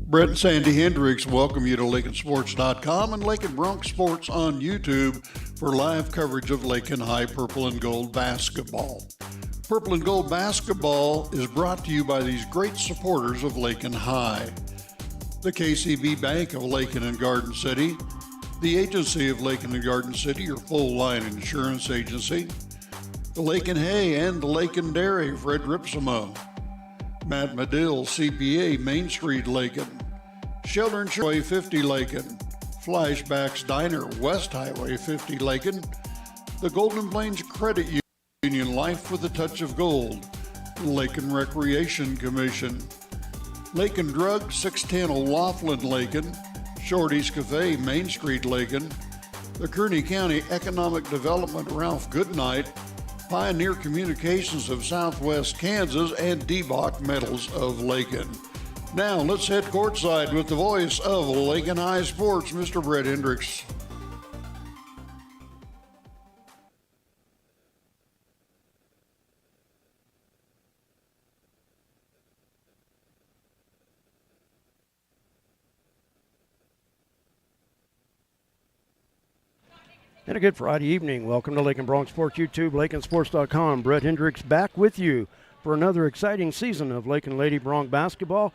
Brett and Sandy Hendricks welcome you to LakinSports.com and Lakin Bronc Sports on YouTube for live coverage of Lakin High Purple and Gold basketball. Purple and Gold basketball is brought to you by these great supporters of Lakin High. The KCB Bank of Lakin and Garden City, the agency of Lakin and Garden City, your full-line insurance agency, the Lakin Hay and the Lakin Dairy, Fred Ripsimo, Matt Medill, CPA, Main Street, Lakin, Shelter and Highway 50, Lakin, Flashbacks Diner, West Highway 50, Lakin, the Golden Plains Credit Union, Life with a Touch of Gold, Lakin Recreation Commission, Lakin Drug, 610 O'Laughlin, Lakin, Shorty's Cafe, Main Street, Lakin, the Kearney County Economic Development, Ralph Goodnight, Pioneer Communications of Southwest Kansas, and DeBach Metals of Lakin. Now let's head courtside with the voice of Lakin High Sports, Mr. Brett Hendricks. And a good Friday evening. Welcome to Lakin Bronc Sports YouTube, LakinSports.com. Brett Hendricks back with you for another exciting season of Lakin Lady Bronc basketball.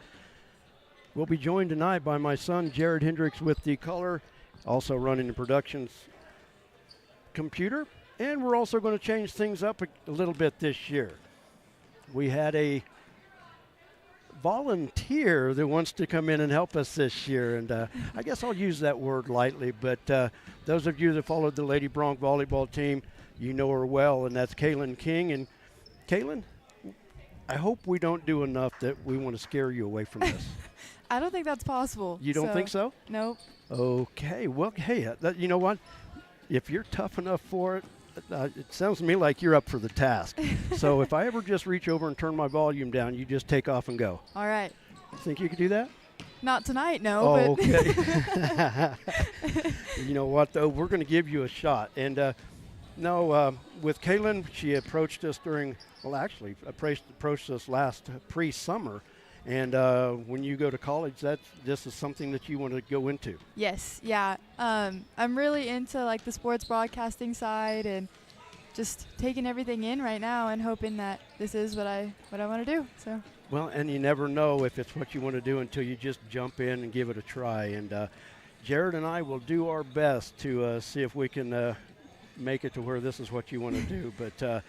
We'll be joined tonight by my son, Jared Hendricks, with the color, also running the production's computer. And we're also going to change things up a little bit this year. We had a volunteer that wants to come in and help us this year, and I guess I'll use that word lightly, but those of you that followed the Lady Bronc volleyball team, you know her well, and that's Kaylin King. And Kaylin, I hope we don't do enough that we want to scare you away from this. I don't think that's possible. You don't think so? Nope. Okay, well, hey, you know what? If you're tough enough for it, it sounds to me like you're up for the task. So if I ever just reach over and turn my volume down, you just take off and go. All right. Think you could do that? Not tonight, no. Oh, but okay. You know what, though? We're going to give you a shot. And, with Kaylin, she approached us actually approached us last pre-summer. And when you go to college, this is something that you want to go into. Yes, yeah. I'm really into like the sports broadcasting side and just taking everything in right now and hoping that this is what I want to do. So. Well, and you never know if it's what you want to do until you just jump in and give it a try. And Jared and I will do our best to see if we can make it to where this is what you want to do. But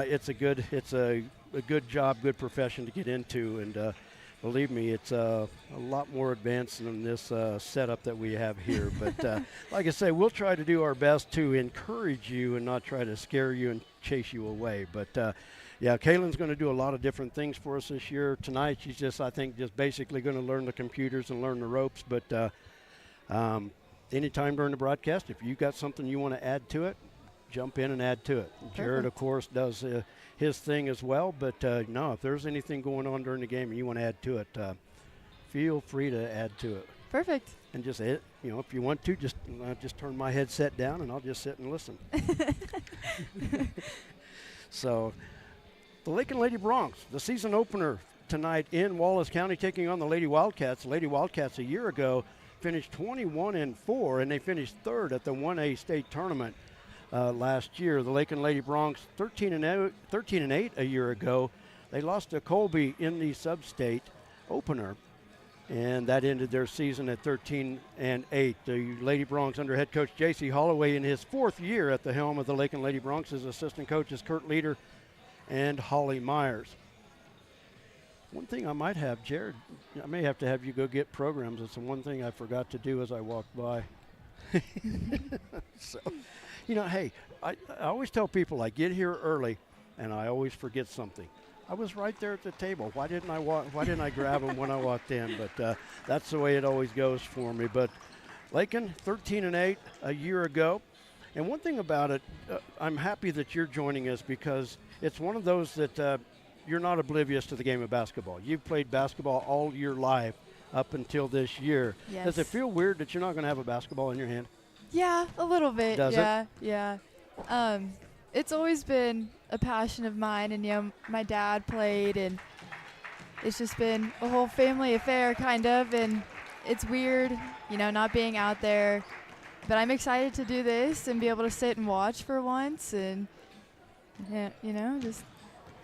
it's a good job, good profession to get into, and believe me, it's a lot more advanced than this setup that we have here. But like I say, we'll try to do our best to encourage you and not try to scare you and chase you away. But yeah, Kaylin's going to do a lot of different things for us this year. Tonight, she's I think basically going to learn the computers and learn the ropes. But anytime during the broadcast, if you've got something you want to add to it, jump in and add to it. Perfect. Jared, of course, does his thing as well. But no, if there's anything going on during the game and you want to add to it, feel free to add to it. Perfect. And just, if you want to, just turn my headset down and I'll just sit and listen. So, the Lakin Lady Broncs, the season opener tonight in Wallace County, taking on the Lady Wildcats. The Lady Wildcats a year ago finished 21-4, and they finished third at the 1A state tournament last year. The Lakin Lady Broncs 13-8 a year ago. They lost to Colby in the sub-state opener, and that ended their season at 13-8. The Lady Broncs under head coach J.C. Holloway in his fourth year at the helm of the Lakin Lady Broncs. His assistant coaches Kurt Leader and Holly Myers. One thing I might have, Jared, I may have to have you go get programs. It's the one thing I forgot to do as I walked by. So, hey, I always tell people I get here early and I always forget something. I was right there at the table. Why didn't I grab them when I walked in? But that's the way it always goes for me. But Lakin 13-8 a year ago. And one thing about it, I'm happy that you're joining us because it's one of those that you're not oblivious to the game of basketball. You've played basketball all your life up until this year. Yes. Does it feel weird that you're not going to have a basketball in your hand? Yeah, a little bit. Does it? Yeah. It's always been a passion of mine, and my dad played, and it's just been a whole family affair kind of, and it's weird, not being out there. But I'm excited to do this and be able to sit and watch for once and, just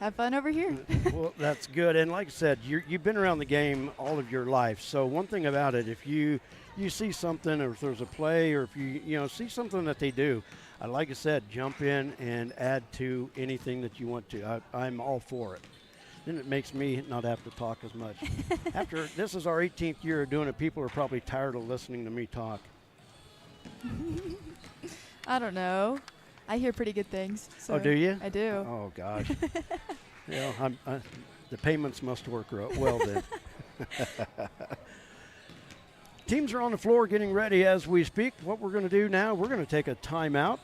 have fun over here. Well, that's good. And like I said, you've been around the game all of your life. So one thing about it, if you see something, or if there's a play, or if you see something that they do, like I said, jump in and add to anything that you want to. I'm all for it. Then it makes me not have to talk as much. After this is our 18th year of doing it, people are probably tired of listening to me talk. I don't know. I hear pretty good things. So oh, do you? I do. Oh, gosh. The payments must work well then. Teams are on the floor getting ready as we speak. What we're going to do now, we're going to take a timeout.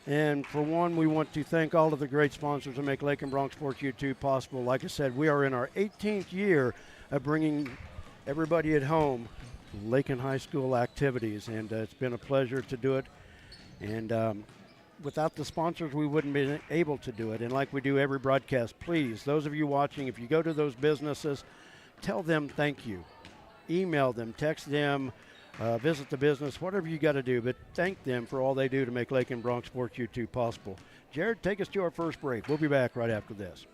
And for one, we want to thank all of the great sponsors that make Lakin Bronc Sports YouTube possible. Like I said, we are in our 18th year of bringing everybody at home Lakin High School activities, and it's been a pleasure to do it. And without the sponsors, we wouldn't be able to do it. And like we do every broadcast, please, those of you watching, if you go to those businesses, tell them thank you. Email them, text them, visit the business, whatever you got to do, but thank them for all they do to make Lakin Bronc Sports YouTube possible. Jared, take us to our first break. We'll be back right after this.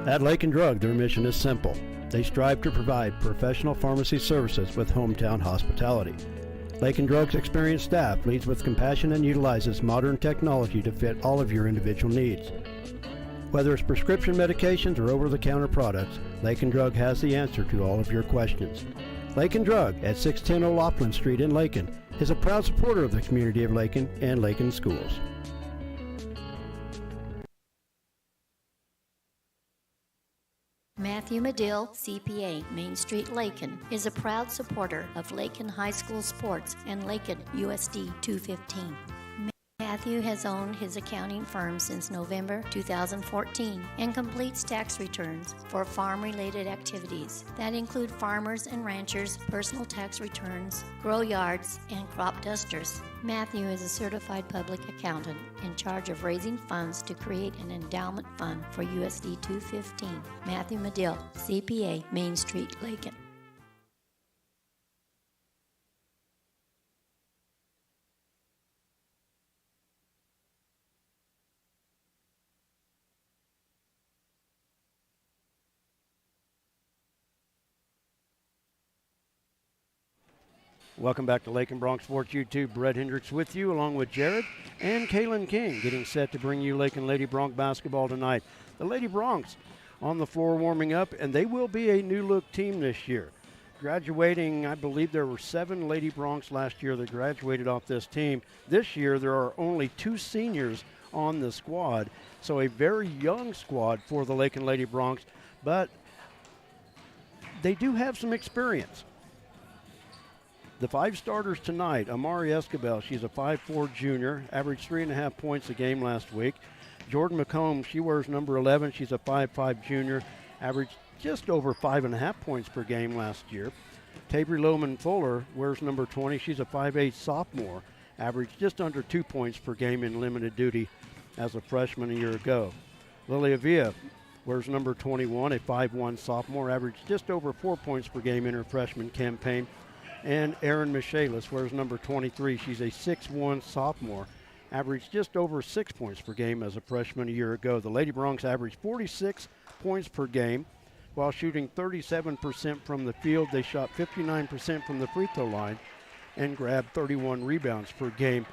At Lakin Drug, their mission is simple. They strive to provide professional pharmacy services with hometown hospitality. Lakin Drug's experienced staff leads with compassion and utilizes modern technology to fit all of your individual needs. Whether it's prescription medications or over-the-counter products, Lakin Drug has the answer to all of your questions. Lakin Drug at 610 O'Loughlin Street in Lakin is a proud supporter of the community of Lakin and Lakin schools. Matthew Medill, CPA, Main Street, Lakin, is a proud supporter of Lakin High School sports and Lakin USD 215. Matthew has owned his accounting firm since November 2014 and completes tax returns for farm-related activities that include farmers and ranchers' personal tax returns, grow yards, and crop dusters. Matthew is a certified public accountant in charge of raising funds to create an endowment fund for USD 215. Matthew Medill, CPA, Main Street, Lakin. Welcome back to Lakin Bronc Sports YouTube. Brett Hendricks with you, along with Jared and Kaylin King, getting set to bring you Lakin Lady Bronc basketball tonight. The Lady Broncs on the floor warming up, and they will be a new-look team this year. Graduating, I believe there were 7 Lady Broncs last year that graduated off this team. This year, there are only 2 seniors on the squad, so a very young squad for the Lakin Lady Broncs, but they do have some experience. The 5 starters tonight, Amari Escabel, she's a 5'4" junior, averaged 3.5 points a game last week. Jordan McComb, she wears number 11, she's a 5'5" junior, averaged just over 5.5 points per game last year. Tabry Lohman Fuller wears number 20, she's a 5'8" sophomore, averaged just under 2 points per game in limited duty as a freshman a year ago. Lilia Villa wears number 21, a 5'1" sophomore, averaged just over 4 points per game in her freshman campaign. And Erin Michaelis wears number 23. She's a 6'1" sophomore, averaged just over 6 points per game as a freshman a year ago. The Lady Broncs averaged 46 points per game while shooting 37% from the field. They shot 59% from the free throw line and grabbed 31 rebounds per game.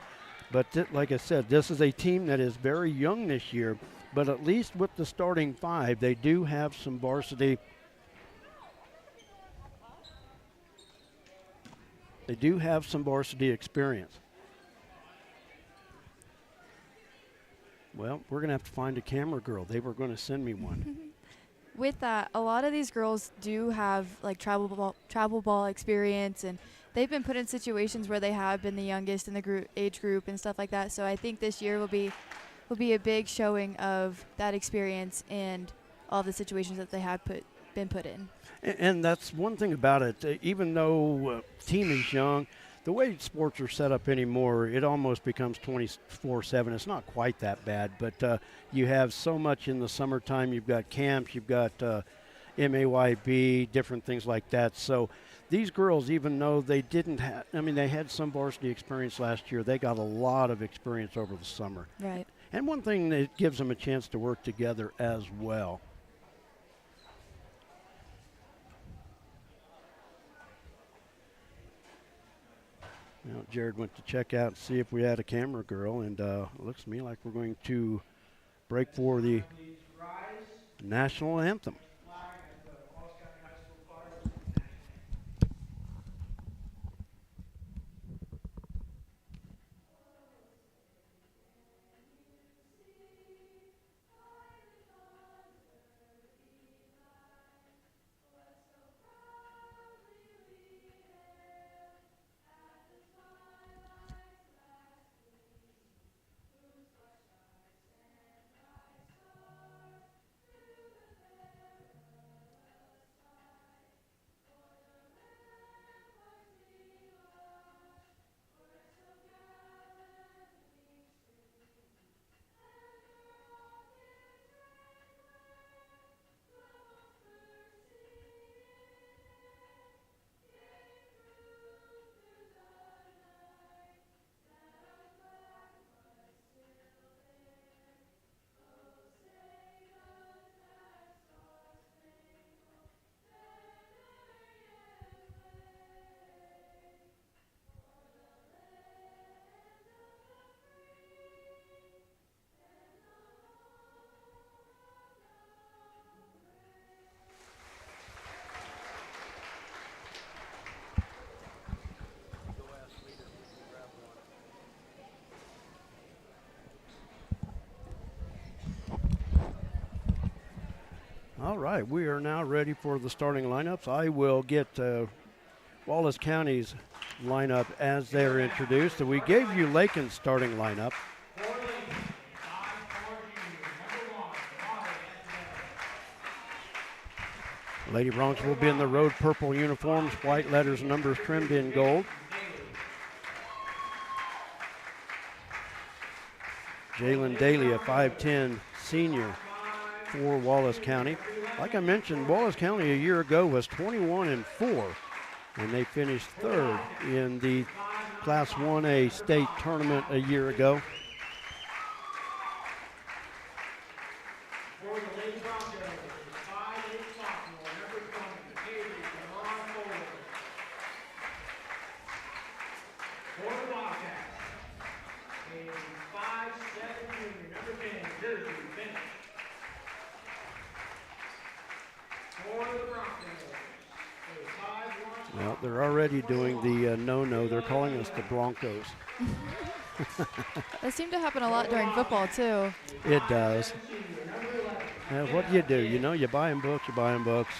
But like I said, this is a team that is very young this year, but at least with the starting 5, they do have some varsity. They do have some varsity experience. Well, we're going to have to find a camera girl. They were going to send me one. With that, a lot of these girls do have like travel ball experience, and they've been put in situations where they have been the youngest in the age group and stuff like that. So I think this year will be a big showing of that experience and all the situations that they have been put in. And that's one thing about it. Even though team is young, the way sports are set up anymore, it almost becomes 24/7. It's not quite that bad, but you have so much in the summertime. You've got camps, you've got MAYB, different things like that. So these girls, even though they didn't have, I mean, they had some varsity experience last year, they got a lot of experience over the summer. Right. And one thing that gives them a chance to work together as well. Now, Jared went to check out and see if we had a camera girl, and it looks to me like we're going to break for the national anthem. All right, we are now ready for the starting lineups. I will get Wallace County's lineup as they're introduced. So we gave you Lakin's starting lineup. Lady Broncs will be in the road purple uniforms, white letters and numbers trimmed in gold. Jalen Daly, a 5'10 senior for Wallace County. Like I mentioned, Wallace County a year ago was 21-4, and they finished third in the Class 1A state tournament a year ago. Well, they're already doing the no-no. They're calling us the Broncos. That seemed to happen a lot during football, too. It does. What do? You know, you buy them books,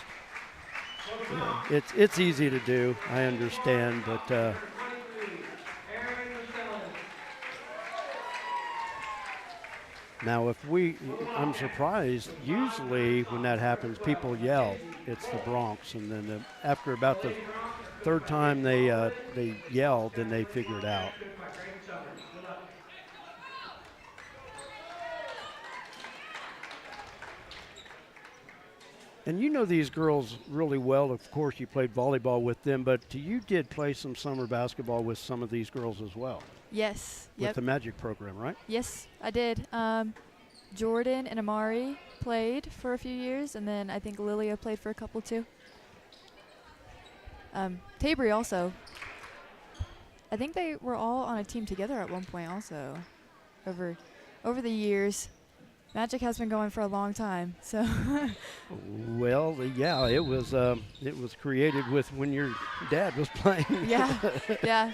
Yeah, it's easy to do, I understand, but now I'm surprised, usually when that happens, people yell, it's the Broncs, and then after about the third time they yelled, then they figure it out. And you know these girls really well. Of course, you played volleyball with them, but you did play some summer basketball with some of these girls as well. Yes. With the Magic program, right? Yes, I did. Jordan and Amari played for a few years, and then I think Lilia played for a couple too. Tabry also. I think they were all on a team together at one point also over the years. Magic has been going for a long time, so. Well, yeah, it was created with when your dad was playing. Yeah, yeah.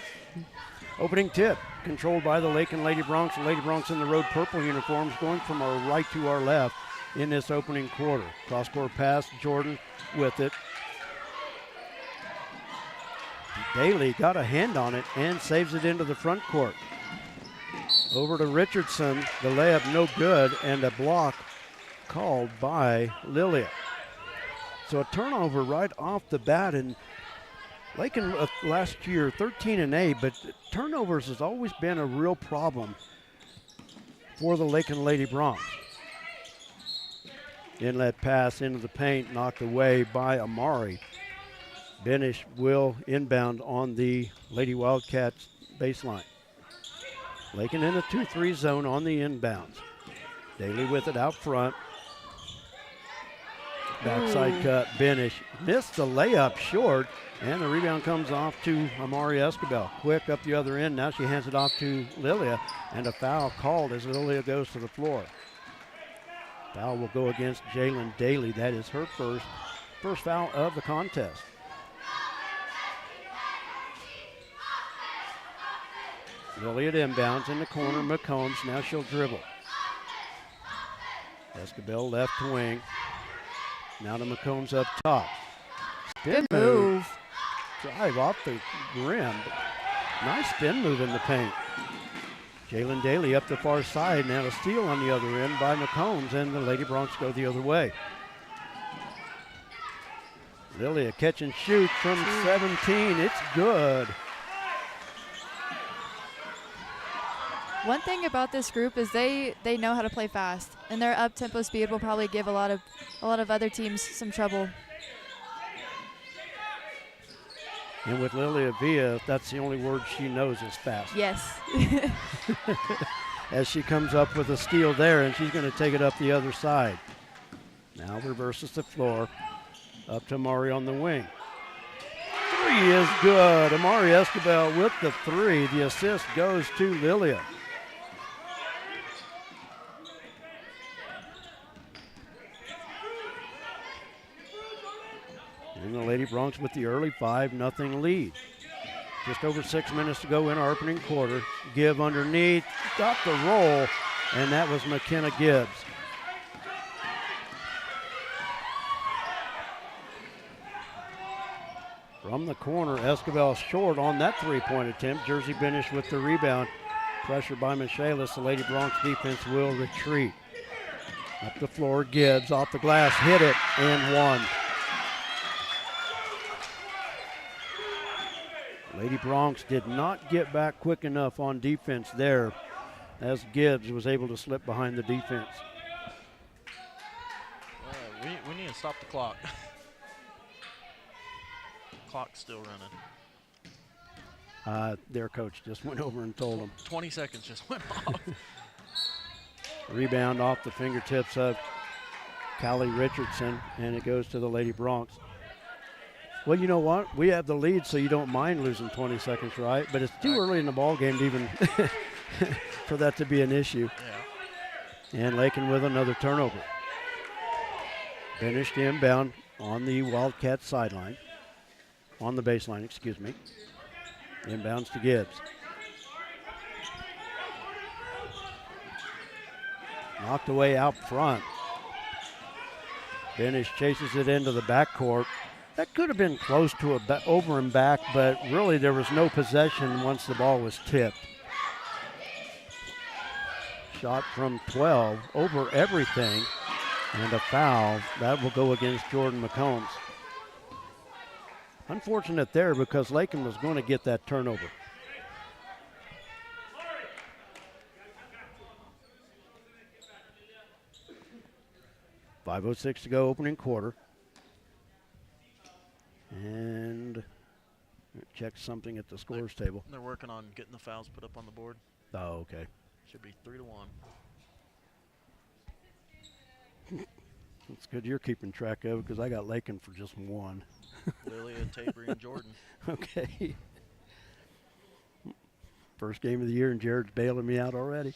Opening tip, controlled by the Lakin Lady Broncs. The Lady Broncs in the road purple uniforms, going from our right to our left in this opening quarter. Cross-court pass, Jordan with it. Daly got a hand on it and saves it into the front court. Over to Richardson, the layup no good, and a block called by Lilia. So a turnover right off the bat, and Lakin last year 13-8, but turnovers has always been a real problem for the Lakin Lady Broncs. Inlet pass into the paint, knocked away by Amari. Benish will inbound on the Lady Wildcats baseline. Lakin in a 2-3 zone on the inbounds. Daly with it out front. Backside cut, Benish missed the layup short, and the rebound comes off to Amari Escobar. Quick up the other end, now she hands it off to Lilia, and a foul called as Lilia goes to the floor. Foul will go against Jalen Daly. That is her first foul of the contest. Lilia inbounds in the corner, McCombs, now she'll dribble. Escobar left wing. Now to McCombs up top. Spin move. Drive off the rim. Nice spin move in the paint. Jalen Daly up the far side. Now a steal on the other end by McCombs, and the Lady Broncs go the other way. Lilia catch and shoot from 17. It's good. One thing about this group is they know how to play fast, and their up-tempo speed will probably give a lot of other teams some trouble. And with Lilia Villa, that's the only word she knows is fast. Yes. As she comes up with a steal there, and she's going to take it up the other side. Now reverses the floor. Up to Amari on the wing. Three is good. Amari Escobar with the three. The assist goes to Lilia. And the Lady Broncs with the early 5-0 lead. Just over 6 minutes to go in our opening quarter. Gibb underneath, got the roll, and that was McKenna Gibbs. From the corner, Escobar short on that three-point attempt. Jersey Benish with the rebound. Pressure by Michaelis. The Lady Broncs defense will retreat. Up the floor, Gibbs off the glass, hit it, and one. Lady Broncs did not get back quick enough on defense there, as Gibbs was able to slip behind the defense. We need to stop the clock. Clock's still running. Their coach just went over and told them. 20 seconds just went off. Rebound off the fingertips of Callie Richardson, and it goes to the Lady Broncs. Well, you know what? We have the lead, so you don't mind losing 20 seconds, right? But it's too early in the ball game to even for that to be an issue. Yeah. And Lakin with another turnover. Finished inbound on the Wildcat sideline. On the baseline, excuse me. Inbounds to Gibbs. Knocked away out front. Benish chases it into the backcourt. That could have been close to a over and back, but really there was no possession once the ball was tipped. Shot from 12 over everything, and a foul. That will go against Jordan McCombs. Unfortunate there because Lakin was going to get that turnover. .506 to go, opening quarter. And check something at the scores table. They're working on getting the fouls put up on the board. Oh, okay. Should be 3-1. It's good you're keeping track of it because I got Lakin for just one. Lilia, Tabor, and Jordan. Okay. First game of the year and Jared's bailing me out already.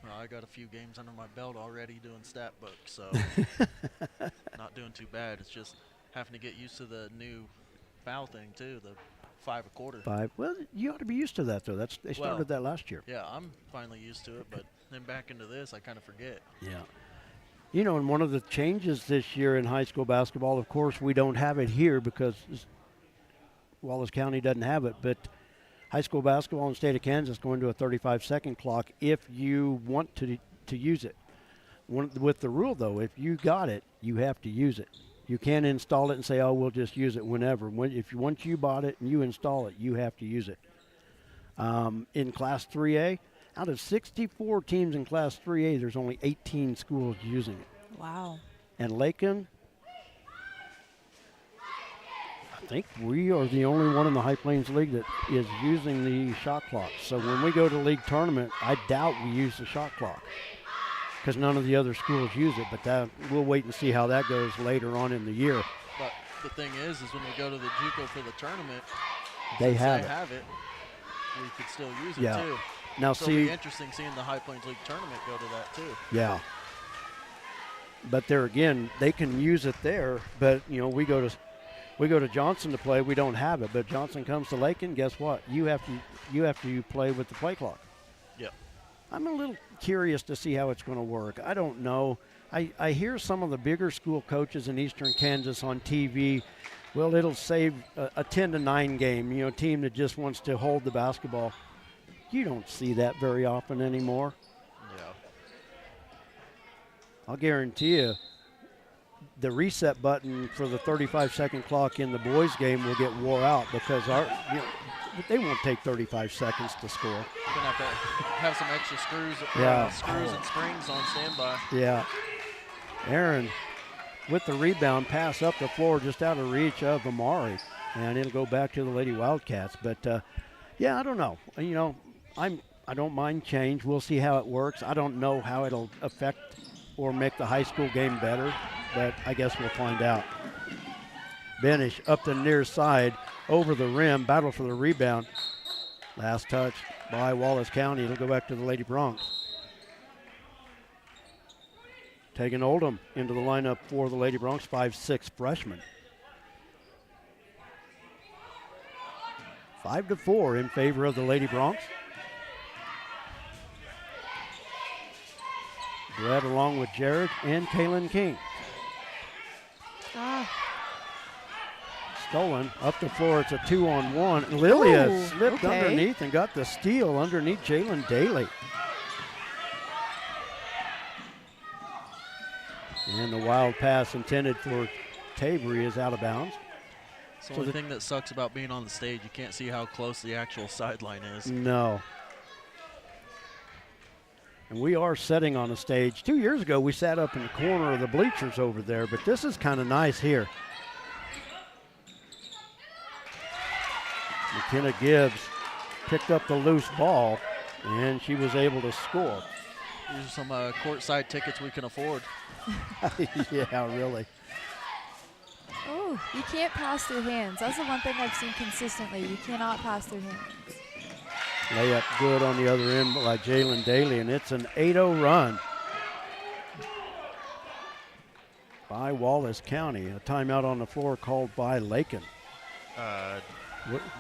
Well, I got a few games under my belt already doing stat books, so not doing too bad. It's just having to get used to the new foul thing too, the 5 a quarter. 5. Well, you ought to be used to that though. They started that last year. Yeah, I'm finally used to it, but then back into this, I kind of forget. Yeah. You know, and one of the changes this year in high school basketball, of course, we don't have it here because Wallace County doesn't have it, but high school basketball in the state of Kansas going to a 35-second clock if you want to use it. With the rule, though, if you got it, you have to use it. You can't install it and say, oh, we'll just use it whenever. Once you bought it and you install it, you have to use it. In Class 3A, out of 64 teams in Class 3A, there's only 18 schools using it. Wow. And Lakin, I think we are the only one in the High Plains League that is using the shot clock. So when we go to league tournament, I doubt we use the shot clock because none of the other schools use it. But we'll wait and see how that goes later on in the year. But the thing is when we go to the JUCO for the tournament, They since have it. we could still use it Yeah. too. Now So see, it'll be interesting seeing the High Plains League tournament go to that too. yeah. But there again, they can use it there. But we go to Johnson to play. We don't have it. But Johnson comes to Lakin. Guess what? You have to play with the play clock. Yep. I'm a little curious to see how it's going to work. I don't know. I hear some of the bigger school coaches in eastern Kansas on TV. Well, it'll save a 10-9 game. A team that just wants to hold the basketball. You don't see that very often anymore. Yeah. I'll guarantee you the reset button for the 35-second clock in the boys' game will get wore out because they won't take 35 seconds to score. You're going to have some extra screws, and springs on standby. Yeah. Aaron with the rebound, pass up the floor just out of reach of Amari, and it'll go back to the Lady Wildcats. But, I don't know. I don't mind change. We'll see how it works. I don't know how it'll affect or make the high school game better, but I guess we'll find out. Benish up the near side, over the rim, battle for the rebound. Last touch by Wallace County. It'll go back to the Lady Broncs. Tegan Oldham into the lineup for the Lady Broncs, 5'6" freshman. 5-4 in favor of the Lady Broncs. Brett along with Jared and Kaylin King. Stolen up the floor. It's a 2-on-1. Lilia slipped underneath and got the steal underneath Jalen Daly. And the wild pass intended for Tavery is out of bounds. It's the only thing that sucks about being on the stage. You can't see how close the actual sideline is. No. And we are sitting on a stage. 2 years ago, we sat up in the corner of the bleachers over there, but this is kind of nice here. McKenna Gibbs picked up the loose ball, and she was able to score. These are some courtside tickets we can afford. Yeah, really. Oh, you can't pass through hands. That's the one thing I've seen consistently. You cannot pass through hands. Layup good on the other end by Jalen Daly, and it's an 8-0 run by Wallace County. A timeout on the floor called by Lakin.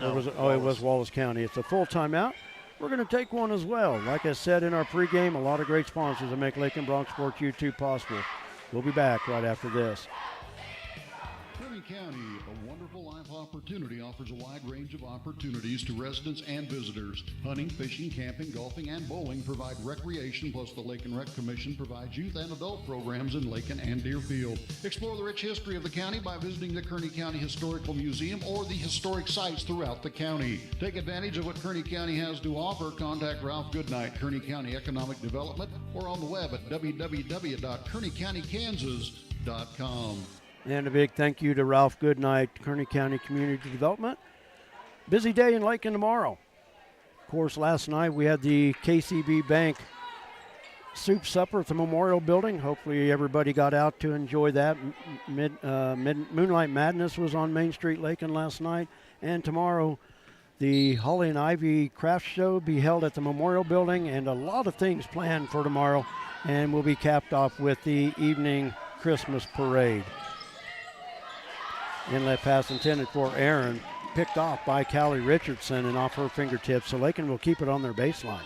No, was it? Oh, it was Wallace County. It's a full timeout. We're going to take one as well. Like I said in our pregame, a lot of great sponsors that make Lakin Bronc Sports YouTube possible. We'll be back right after this. Kearney County, a wonderful life opportunity, offers a wide range of opportunities to residents and visitors. Hunting, fishing, camping, golfing, and bowling provide recreation, plus the Lakin Rec Commission provides youth and adult programs in Lakin and Deerfield. Explore the rich history of the county by visiting the Kearney County Historical Museum or the historic sites throughout the county. Take advantage of what Kearney County has to offer. Contact Ralph Goodnight, Kearney County Economic Development, or on the web at www.kearneycountykansas.com. And a big thank you to Ralph Goodnight, Kearney County Community Development. Busy day in Lakin tomorrow. Of course, last night we had the KCB Bank soup supper at the Memorial Building. Hopefully everybody got out to enjoy that. Moonlight Madness was on Main Street Lakin last night. And tomorrow, the Holly and Ivy Craft Show will be held at the Memorial Building, and a lot of things planned for tomorrow. And we'll be capped off with the evening Christmas parade. Inlet pass intended for Aaron, picked off by Callie Richardson and off her fingertips, so Lakin will keep it on their baseline.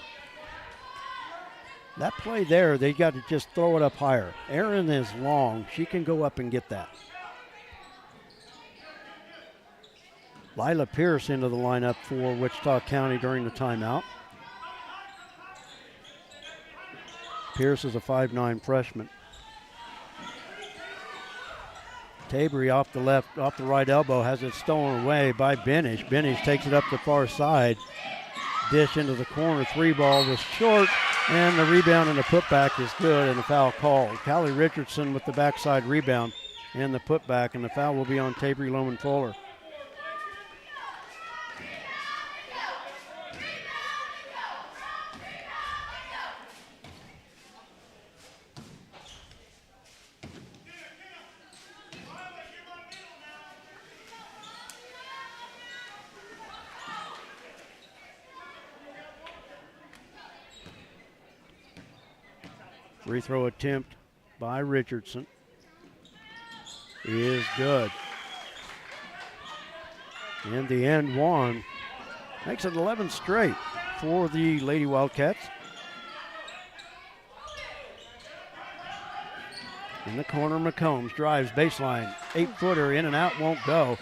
That play there, they got to just throw it up higher. Aaron is long. She can go up and get that. Lila Pierce into the lineup for Wichita County during the timeout. Pierce is a 5'9" freshman. Tabry off the right elbow, has it stolen away by Benish. Benish takes it up the far side. Dish into the corner, 3 ball was short, and the rebound and the putback is good, and the foul called. Callie Richardson with the backside rebound and the putback, and the foul will be on Tabry Loman Fuller. Free throw attempt by Richardson is good. In the end one, makes it 11 straight for the Lady Wildcats. In the corner, McCombs drives baseline, 8-footer in and out, won't go.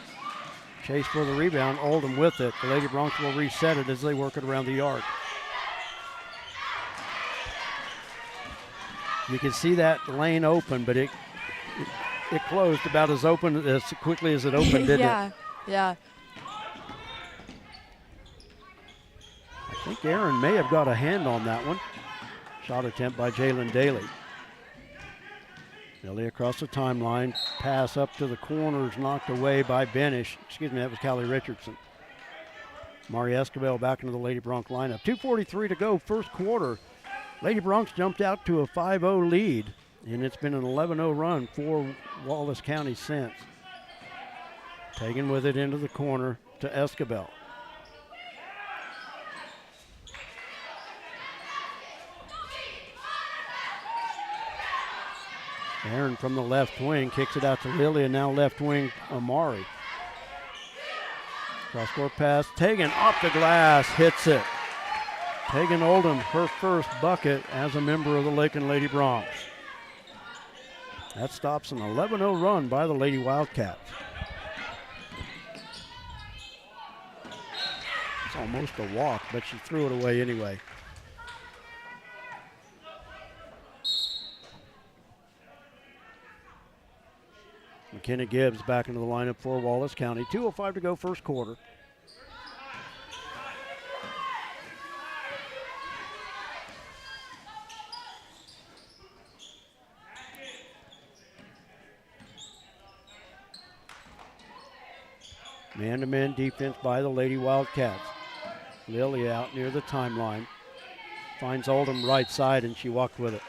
Chase for the rebound, Oldham with it. The Lady Broncs will reset it as they work it around the arc. You can see that lane open, but it closed about as open as quickly as it opened, didn't it? Yeah. I think Aaron may have got a hand on that one. Shot attempt by Jalen Daly. Daly across the timeline. Pass up to the corners, knocked away by Benish. Excuse me, that was Callie Richardson. Mari Escobar back into the Lady Bronc lineup. 2:43 to go, first quarter. Lady Broncs jumped out to a 5-0 lead, and it's been an 11-0 run for Wallace County since. Taken with it into the corner to Escobar. Aaron from the left wing kicks it out to Lily, and now left wing Amari. Cross-court pass, Tegan off the glass, hits it. Tegan Oldham, her first bucket as a member of the Lakin Lady Broncs. That stops an 11-0 run by the Lady Wildcats. It's almost a walk, but she threw it away anyway. McKenna Gibbs back into the lineup for Wallace County. 2:05 to go, first quarter. Man-to-man defense by the Lady Wildcats. Lily out near the timeline. Finds Oldham right side, and she walked with it.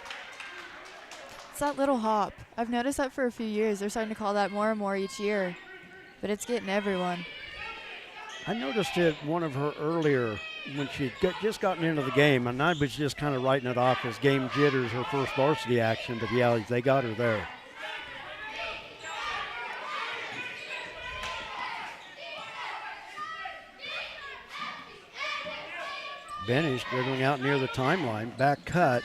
It's that little hop. I've noticed that for a few years. They're starting to call that more and more each year. But it's getting everyone. I noticed it one of her earlier when she'd just gotten into the game, and I was just kind of writing it off as game jitters, her first varsity action, but yeah, they got her there. Benish dribbling out near the timeline, back cut,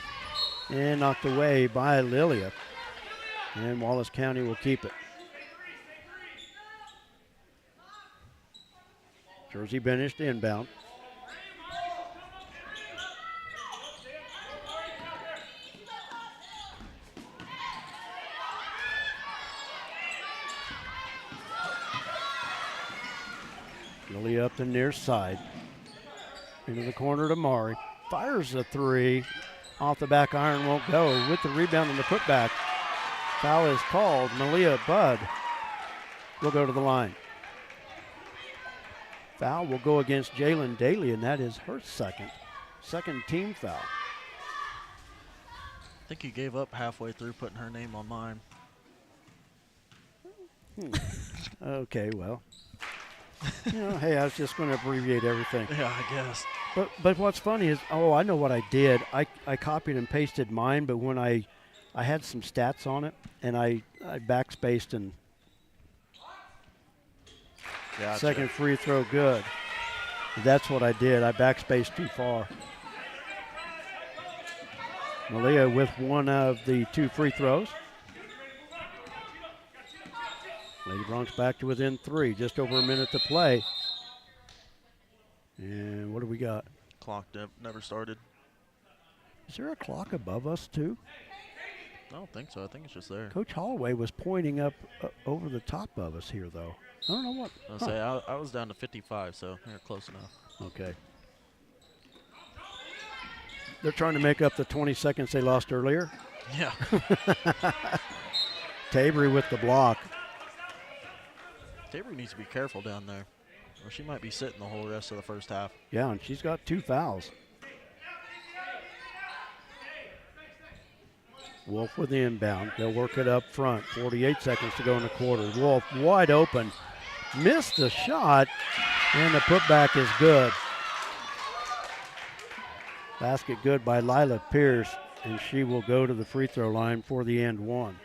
and knocked away by Lilia. And Wallace County will keep it. Jersey Benish to inbound. Lilia up the near side. Into the corner to Mari. Fires the three. Off the back iron, won't go. With the rebound and the putback. Foul is called. Malia Budd will go to the line. Foul will go against Jalen Daly, and that is her second team foul. I think he gave up halfway through putting her name on mine. Okay, well. Hey, I was just going to abbreviate everything. Yeah, I guess. But what's funny is, I know what I did. I copied and pasted mine, but when I had some stats on it, and I backspaced and Gotcha. second free throw good. That's what I did. I backspaced too far. Malia with one of the two free throws. Lady Broncs back to within three, just over a minute to play. And what do we got? Clock never started. Is there a clock above us too? I don't think so. I think it's just there. Coach Holloway was pointing up over the top of us here, though. I don't know what. I was down to 55, so you're close enough. Okay. They're trying to make up the 20 seconds they lost earlier. Yeah. Tabry with the block. Tabry needs to be careful down there, or she might be sitting the whole rest of the first half. Yeah, and she's got 2 fouls. Wolf with the inbound. They'll work it up front. 48 seconds to go in the quarter. Wolf wide open. Missed the shot, and the putback is good. Basket good by Lila Pierce, and she will go to the free throw line for the and one.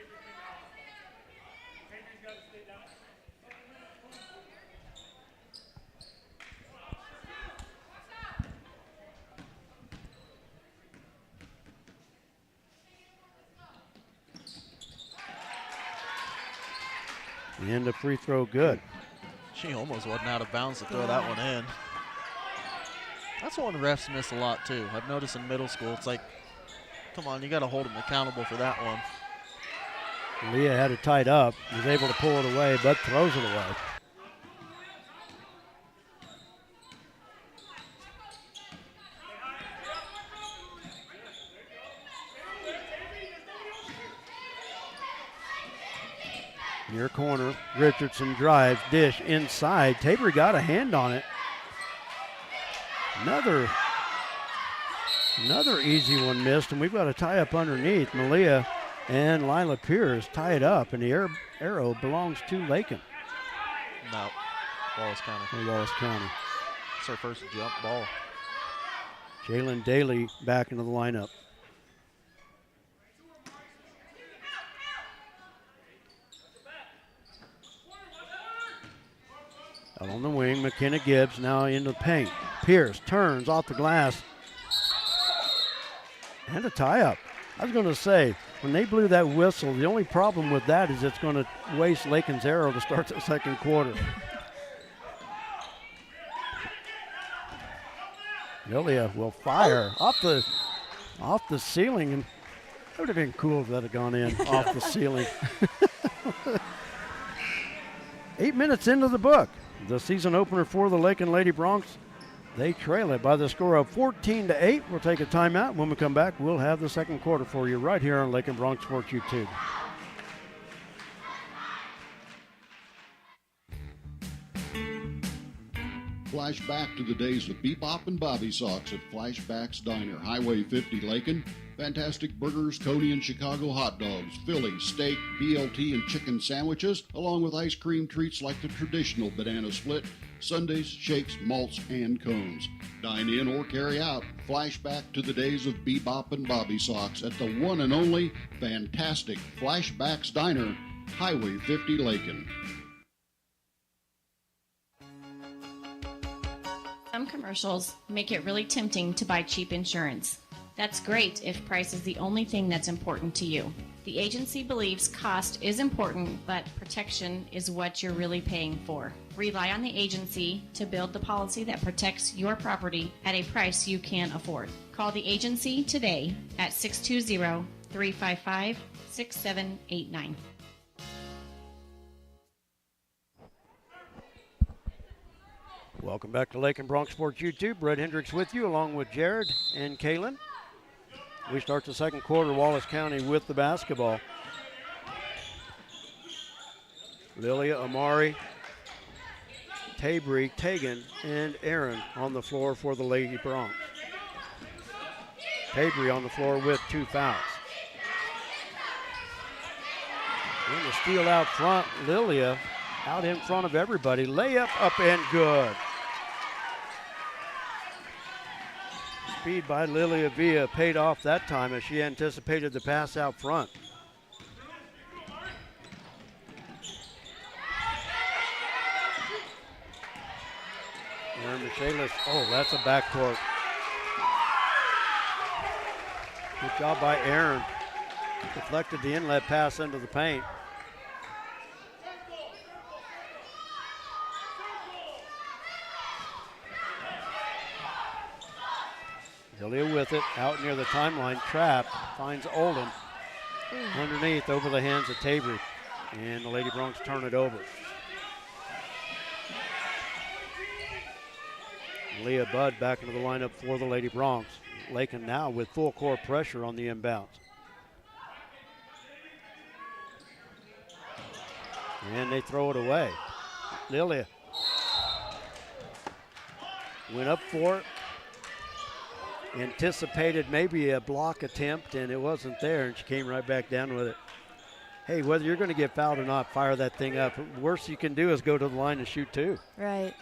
And the free throw good. She almost wasn't out of bounds to throw that one in. That's one refs miss a lot too. I've noticed in middle school, it's like, come on, you got to hold them accountable for that one. Leah had it tied up, was able to pull it away, but throws it away. Near corner, Richardson drives, dish inside. Tabry got a hand on it. Another easy one missed, and we've got a tie up underneath. Malia and Lila Pierce tie it up, and the arrow belongs to Lakin. No, Wallace County. Wallace County. It's her first jump ball. Jalen Daly back into the lineup. Out on the wing, McKenna Gibbs now into the paint. Pierce turns off the glass. And a tie-up. I was going to say, when they blew that whistle, the only problem with that is it's going to waste Lakin's arrow to start the second quarter. Lilia will fire off the ceiling, and it would have been cool if that had gone in off the ceiling. 8 minutes into the book. The season opener for the Lakin Lady Broncs. They trail it by the score of 14-8. We'll take a timeout. When we come back, we'll have the second quarter for you right here on Lakin Bronc Sports YouTube. Flashback to the days of Bebop and Bobby Socks at Flashback's Diner, Highway 50, Lakin. Fantastic burgers, Coney and Chicago hot dogs, Philly, steak, BLT, and chicken sandwiches, along with ice cream treats like the traditional banana split, sundaes, shakes, malts, and cones. Dine in or carry out. Flashback to the days of Bebop and Bobby Socks at the one and only fantastic Flashback's Diner, Highway 50, Lakin. Some commercials make it really tempting to buy cheap insurance. That's great if price is the only thing that's important to you. The agency believes cost is important, but protection is what you're really paying for. Rely on the agency to build the policy that protects your property at a price you can afford. Call the agency today at 620-355-6789. Welcome back to Lakin Bronc Sports YouTube. Brett Hendricks with you, along with Jared and Kaylin. We start the second quarter, Wallace County with the basketball. Lilia, Amari, Tabry, Tegan, and Aaron on the floor for the Lady Broncs. Tabry on the floor with 2 fouls. And the steal out front, Lilia out in front of everybody. Layup up and good. Speed by Lilia Villa paid off that time as she anticipated the pass out front. Aaron Michaelis, oh, that's a backcourt. Good job by Aaron. Deflected the inlet pass into the paint. Lilia with it, out near the timeline, trapped, finds Olden. Underneath, over the hands of Tabry. And the Lady Broncs turn it over. Leah Budd back into the lineup for the Lady Broncs. Lakin now with full court pressure on the inbounds. And they throw it away. Lilia went up for it. Anticipated maybe a block attempt, and it wasn't there, and she came right back down with it. Hey, whether you're going to get fouled or not, fire that thing up. Worst you can do is go to the line and shoot two. Right.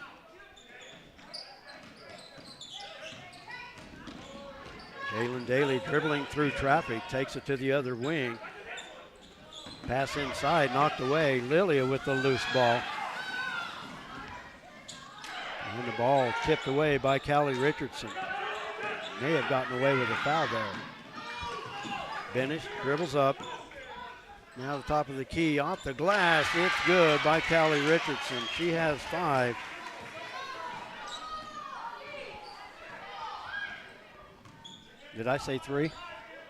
Jalen Daly dribbling through traffic, takes it to the other wing. Pass inside, knocked away. Lilia with the loose ball. And the ball tipped away by Callie Richardson. May have gotten away with a foul there. Benish dribbles up. Now the top of the key, off the glass. It's good by Callie Richardson. She has 5. Did I say 3?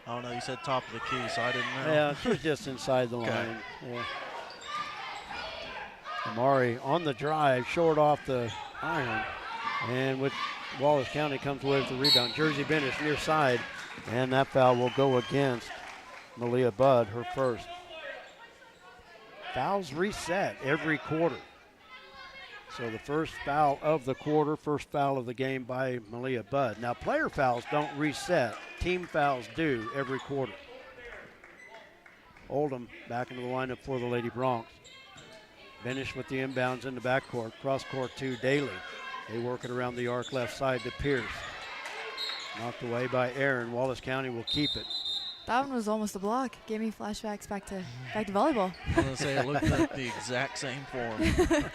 Oh no, you said top of the key, so I didn't know. Yeah, she's just inside the line. Yeah. Amari on the drive, short off the iron. And with Wallace County comes away with the rebound. Jersey Benish near side. And that foul will go against Malia Budd, her first. Fouls reset every quarter. So the first foul of the quarter, first foul of the game by Malia Budd. Now player fouls don't reset. Team fouls do every quarter. Oldham back into the lineup for the Lady Broncs. Benish with the inbounds in the backcourt. Cross court to Daly. They work it around the arc left side to Pierce. Knocked away by Aaron. Wallace County will keep it. That one was almost a block. Gave me flashbacks back to volleyball. I was going to say, it looked like the exact same form.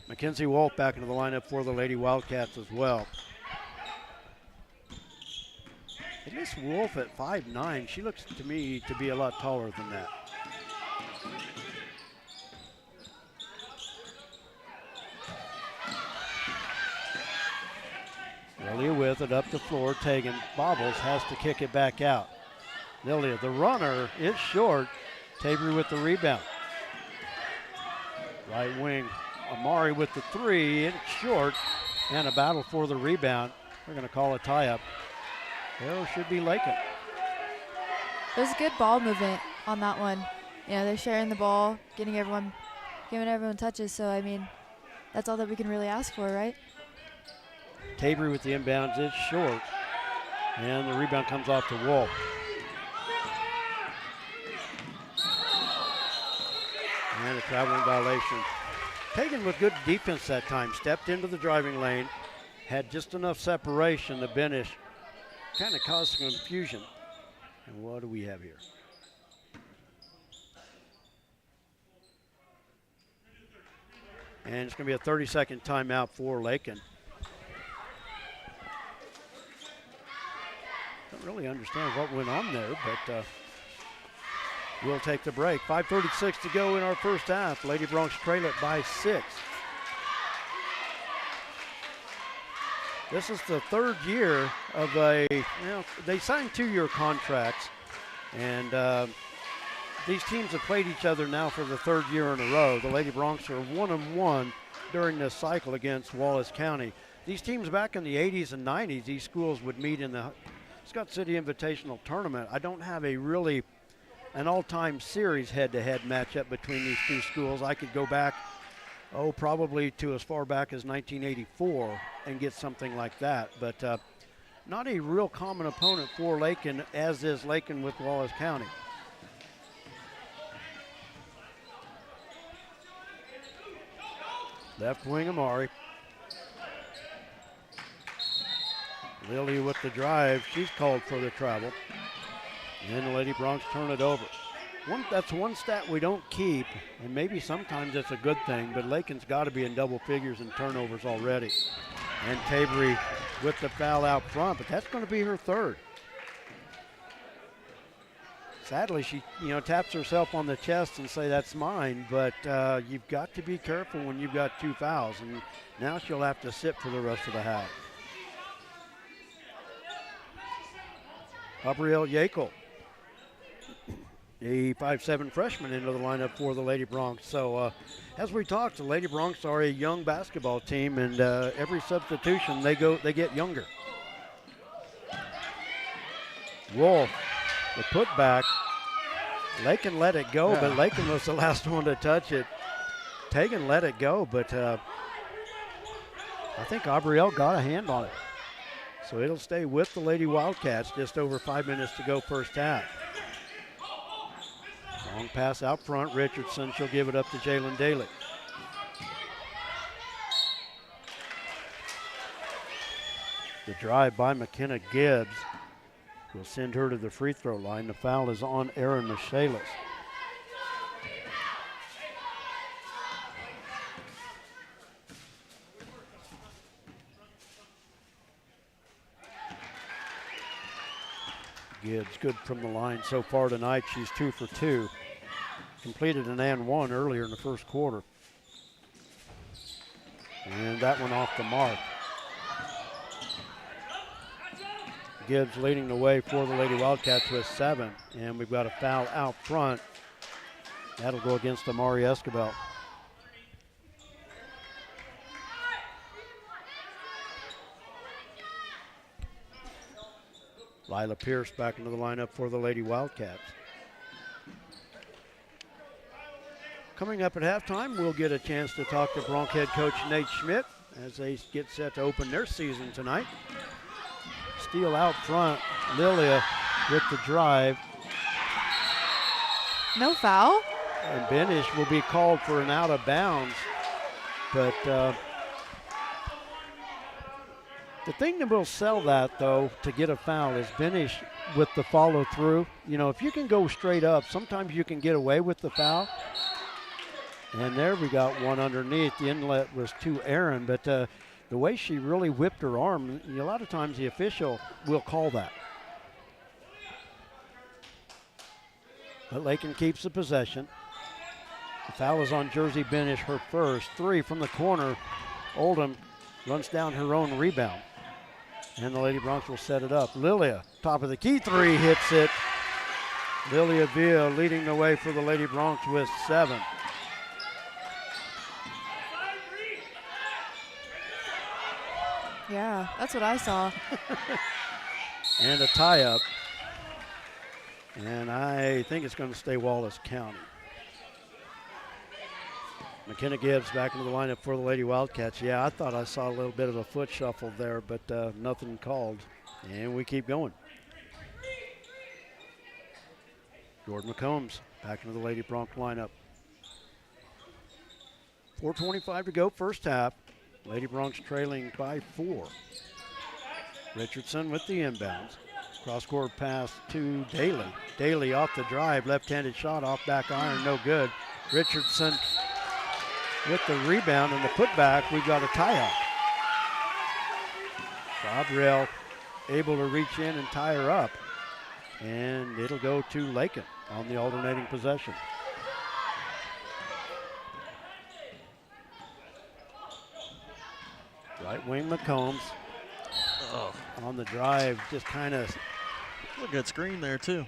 Mackenzie Wolf back into the lineup for the Lady Wildcats as well. At least Wolf at 5'9", she looks to me to be a lot taller than that. Lilia with it up the floor. Tegan bobbles, has to kick it back out. Lilia, the runner, is short. Tabry with the rebound. Right wing, Amari with the 3, it's short, and a battle for the rebound. They're going to call a tie-up. Arrow should be Lakin. It was a good ball movement on that one. You know, they're sharing the ball, giving everyone touches. So, I mean, that's all that we can really ask for, right? Tabry with the inbounds, it's short, and the rebound comes off to Wolf. And a traveling violation. Tegan with good defense that time, stepped into the driving lane, had just enough separation to Benish, kind of caused some confusion. And what do we have here? And it's going to be a 30-second timeout for Lakin. Don't really understand what went on there, but we'll take the break. 5:36 to go in our first half. Lady Broncs trail it by 6. This is the third year of they signed 2-year contracts, and these teams have played each other now for the third year in a row. The Lady Broncs are 1-1 during this cycle against Wallace County. These teams back in the 80s and 90s, these schools would meet in the Scott City Invitational Tournament. I don't have an all-time series head-to-head matchup between these two schools. I could go back, probably to as far back as 1984 and get something like that. But not a real common opponent for Lakin, as is Lakin with Wallace County. Left wing Amari. Lily with the drive. She's called for the travel. And the Lady Broncs turn it over. That's one stat we don't keep, and maybe sometimes it's a good thing, but Lakin's got to be in double figures in turnovers already. And Tabry with the foul out front, but that's going to be her third. Sadly, she taps herself on the chest and say, that's mine, but you've got to be careful when you've got 2 fouls, and now she'll have to sit for the rest of the half. Gabrielle Yakel, a 5'7" freshman, into the lineup for the Lady Broncs. So as we talked, the Lady Broncs are a young basketball team, and every substitution they get younger. Wolf, the putback. Lakin let it go, but Lakin was the last one to touch it. Tegan let it go, but I think Gabrielle got a hand on it. So it'll stay with the Lady Wildcats. Just over 5 minutes to go first half. Long pass out front. Richardson, she'll give it up to Jalen Daly. The drive by McKenna Gibbs will send her to the free throw line. The foul is on Erin Michaelis. Gibbs good from the line so far tonight. She's 2 for 2. Completed an and one earlier in the first quarter. And that one off the mark. Gibbs leading the way for the Lady Wildcats with 7. And we've got a foul out front. That'll go against Amari Escobar. Lila Pierce back into the lineup for the Lady Wildcats. Coming up at halftime, we'll get a chance to talk to Bronc head coach Nate Schmidt as they get set to open their season tonight. Steal out front, Lilia with the drive. No foul? And Benish will be called for an out of bounds. But the thing that will sell that, though, to get a foul is Benish with the follow through. You know, if you can go straight up, sometimes you can get away with the foul. And there we got one underneath. The inlet was to Aaron, but the way she really whipped her arm, a lot of times the official will call that. But Lakin keeps the possession. The foul is on Jersey Benish, her first. 3 from the corner. Oldham runs down her own rebound. And the Lady Broncs will set it up. Lilia, top of the key, 3, hits it. Lilia Villa leading the way for the Lady Broncs with 7. Yeah, that's what I saw. And a tie-up. And I think it's going to stay Wallace County. McKenna Gibbs back into the lineup for the Lady Wildcats. Yeah, I thought I saw a little bit of a foot shuffle there, but nothing called. And we keep going. Jordan McCombs back into the Lady Bronc lineup. 4:25 to go, first half. Lady Broncs trailing by 4. Richardson with the inbounds. Cross-court pass to Daly. Daly off the drive, left-handed shot off back iron, no good. Richardson with the rebound and the putback. We've got a tie-up. Gabrielle able to reach in and tie her up. And it'll go to Lakin on the alternating possession. Right wing McCombs on the drive, just kind of. A good screen there too.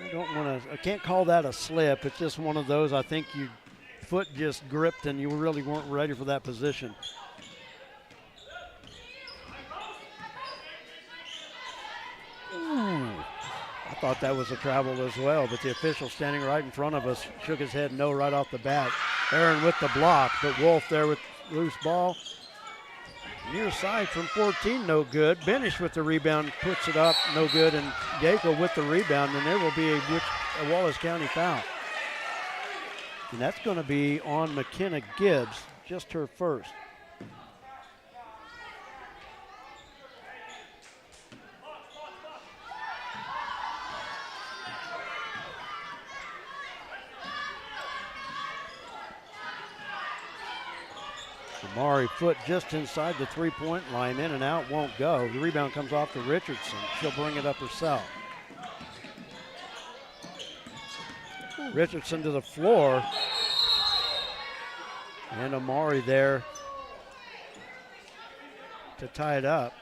I can't call that a slip. It's just one of those, I think your foot just gripped and you really weren't ready for that position. Ooh. I thought that was a travel as well, but the official standing right in front of us shook his head no right off the bat. Aaron with the block, but Wolf there with loose ball. Near side from 14, no good. Benish with the rebound, puts it up, no good, and Yakel with the rebound, and there will be a Wallace County foul. And that's going to be on McKenna Gibbs, just her first. Amari foot just inside the three-point line, in and out, won't go. The rebound comes off to Richardson. She'll bring it up herself. Richardson to the floor. And Amari there to tie it up.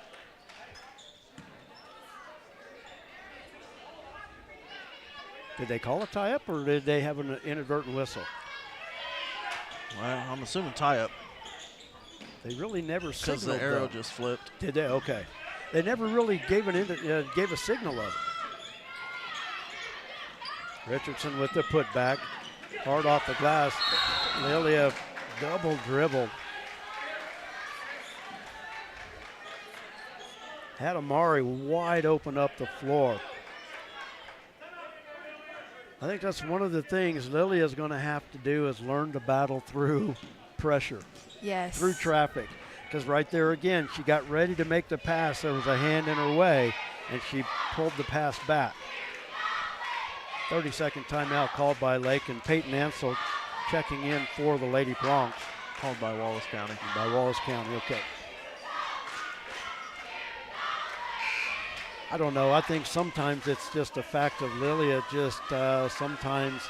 Did they call a tie-up, or did they have an inadvertent whistle? Well, I'm assuming tie-up. They really never signaled. Because the arrow though. just flipped. Did they? Okay. They never really gave gave a signal of it. Richardson with the putback. Hard off the glass. Lilia double dribbled. Had Amari wide open up the floor. I think that's one of the things Lilia's going to have to do is learn to battle through pressure. Yes. Through traffic. Because right there again, she got ready to make the pass. There was a hand in her way, and she pulled the pass back. 30-second timeout called by Lakin. Peyton Ansel checking in for the Lady Broncs. Called by Wallace County. By Wallace County, okay. I don't know. I think sometimes it's just a fact of Lilia just sometimes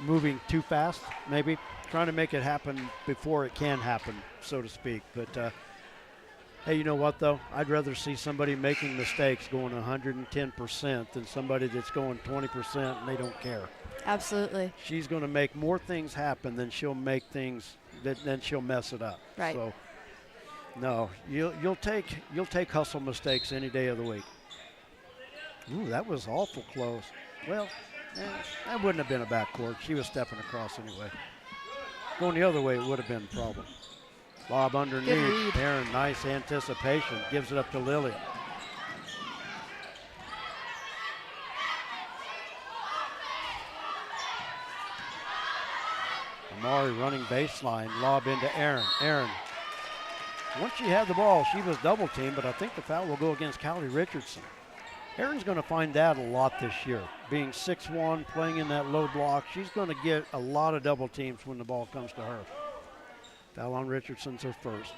moving too fast, maybe. Trying to make it happen before it can happen, so to speak. But, hey, you know what, though? I'd rather see somebody making mistakes going 110% than somebody that's going 20% and they don't care. Absolutely. She's going to make more things happen than she'll make things, then she'll mess it up. Right. So, no, you'll take hustle mistakes any day of the week. Ooh, that was awful close. Well, that wouldn't have been a backcourt. She was stepping across anyway. Going the other way, it would have been a problem. Lob underneath. Aaron, nice anticipation. Gives it up to Lilia. Amari running baseline. Lob into Aaron. Aaron. Once she had the ball, she was double teamed, but I think the foul will go against Callie Richardson. Aaron's going to find that a lot this year. Being 6'1", playing in that low block, she's going to get a lot of double teams when the ball comes to her. Foul on Richardson's her first.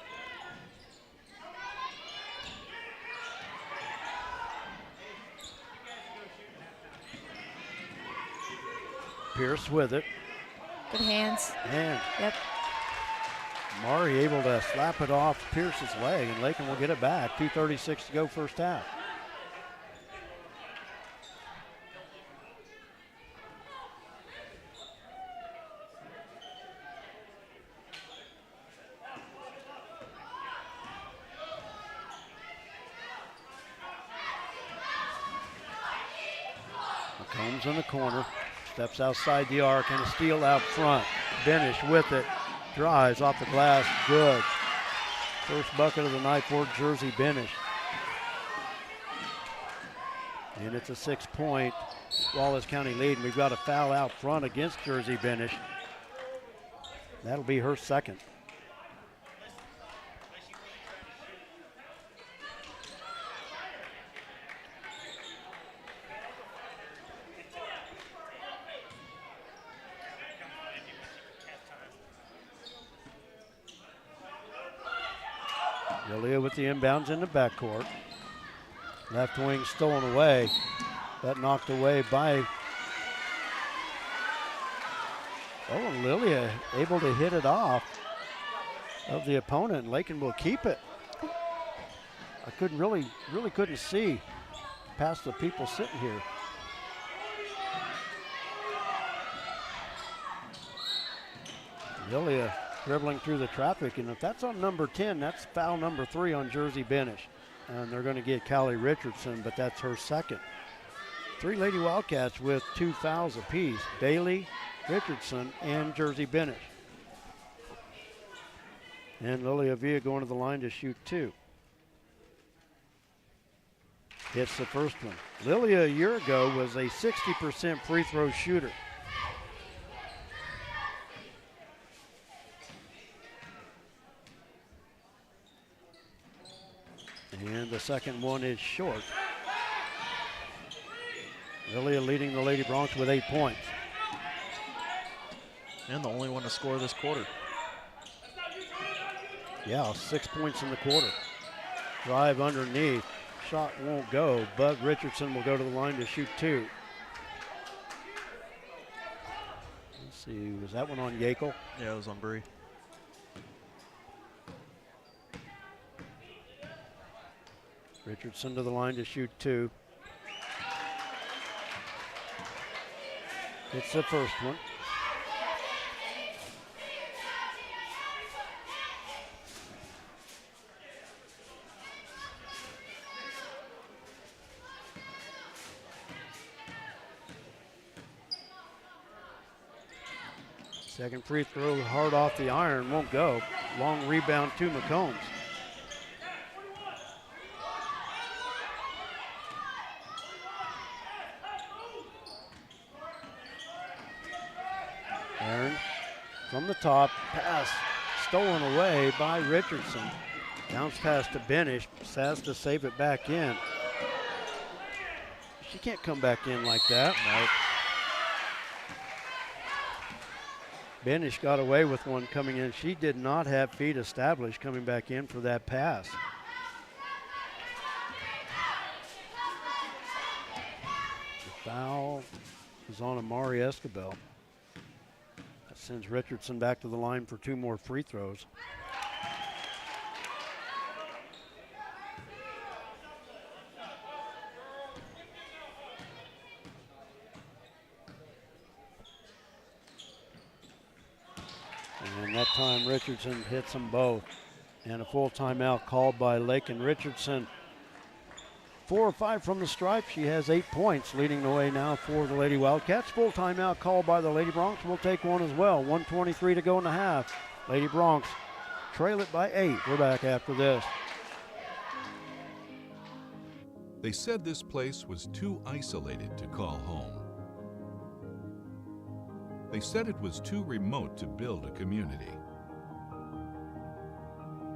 Pierce with it. Good hands. And Yep. Mari able to slap it off Pierce's leg, and Lakin will get it back. 2:36 to go first half. Combs in the corner, steps outside the arc, and a steal out front. Benish with it, drives off the glass, good. First bucket of the night for Jersey Benish. And it's a 6-point Wallace County lead, and we've got a foul out front against Jersey Benish. That'll be her second. Lilia with the inbounds in the backcourt. Left wing stolen away, but knocked away by. Oh, and Lilia able to hit it off of the opponent, and Lakin will keep it. I couldn't really couldn't see past the people sitting here. Lilia dribbling through the traffic, and if that's on number 10, that's foul number 3 on Jersey Benish. And they're going to get Callie Richardson, but that's her second. 3 Lady Wildcats with 2 fouls apiece. Bailey, Richardson, and Jersey Benish. And Lilia Villa going to the line to shoot 2. Hits the first one. Lilia a year ago was a 60% free throw shooter. And the second one is short. Lilia leading the Lady Broncs with 8 points. And the only one to score this quarter. Yeah, 6 points in the quarter. Drive underneath. Shot won't go, but Richardson will go to the line to shoot 2. Let's see, was that one on Yakel? Yeah, it was on Bree. Richardson to the line to shoot 2. It's the first one. Second free throw hard off the iron, won't go. Long rebound to McCombs. Aaron from the top, pass stolen away by Richardson. Bounce pass to Benish, has to save it back in. She can't come back in like that. Nope. Benish got away with one coming in. She did not have feet established coming back in for that pass. The foul is on Amari Escobel. That sends Richardson back to the line for 2 more free throws. And that time Richardson hits them both. And a full timeout called by Lakin. Richardson, 4 of 5 from the stripe. She has 8 points, leading the way now for the Lady Wildcats. Full timeout called by the Lady Broncs. We'll take one as well. 1:23 to go in the half. Lady Broncs trail it by 8. We're back after this. They said this place was too isolated to call home. They said it was too remote to build a community.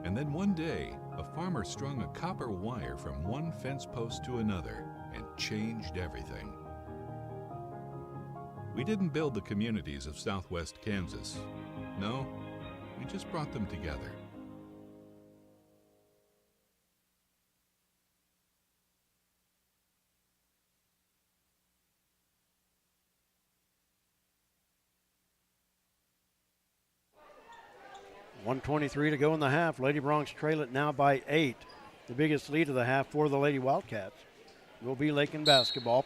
And then one day, a farmer strung a copper wire from one fence post to another and changed everything. We didn't build the communities of Southwest Kansas. No, we just brought them together. .123 to go in the half. Lady Broncs trail it now by 8. The biggest lead of the half for the Lady Wildcats will be Lakin basketball.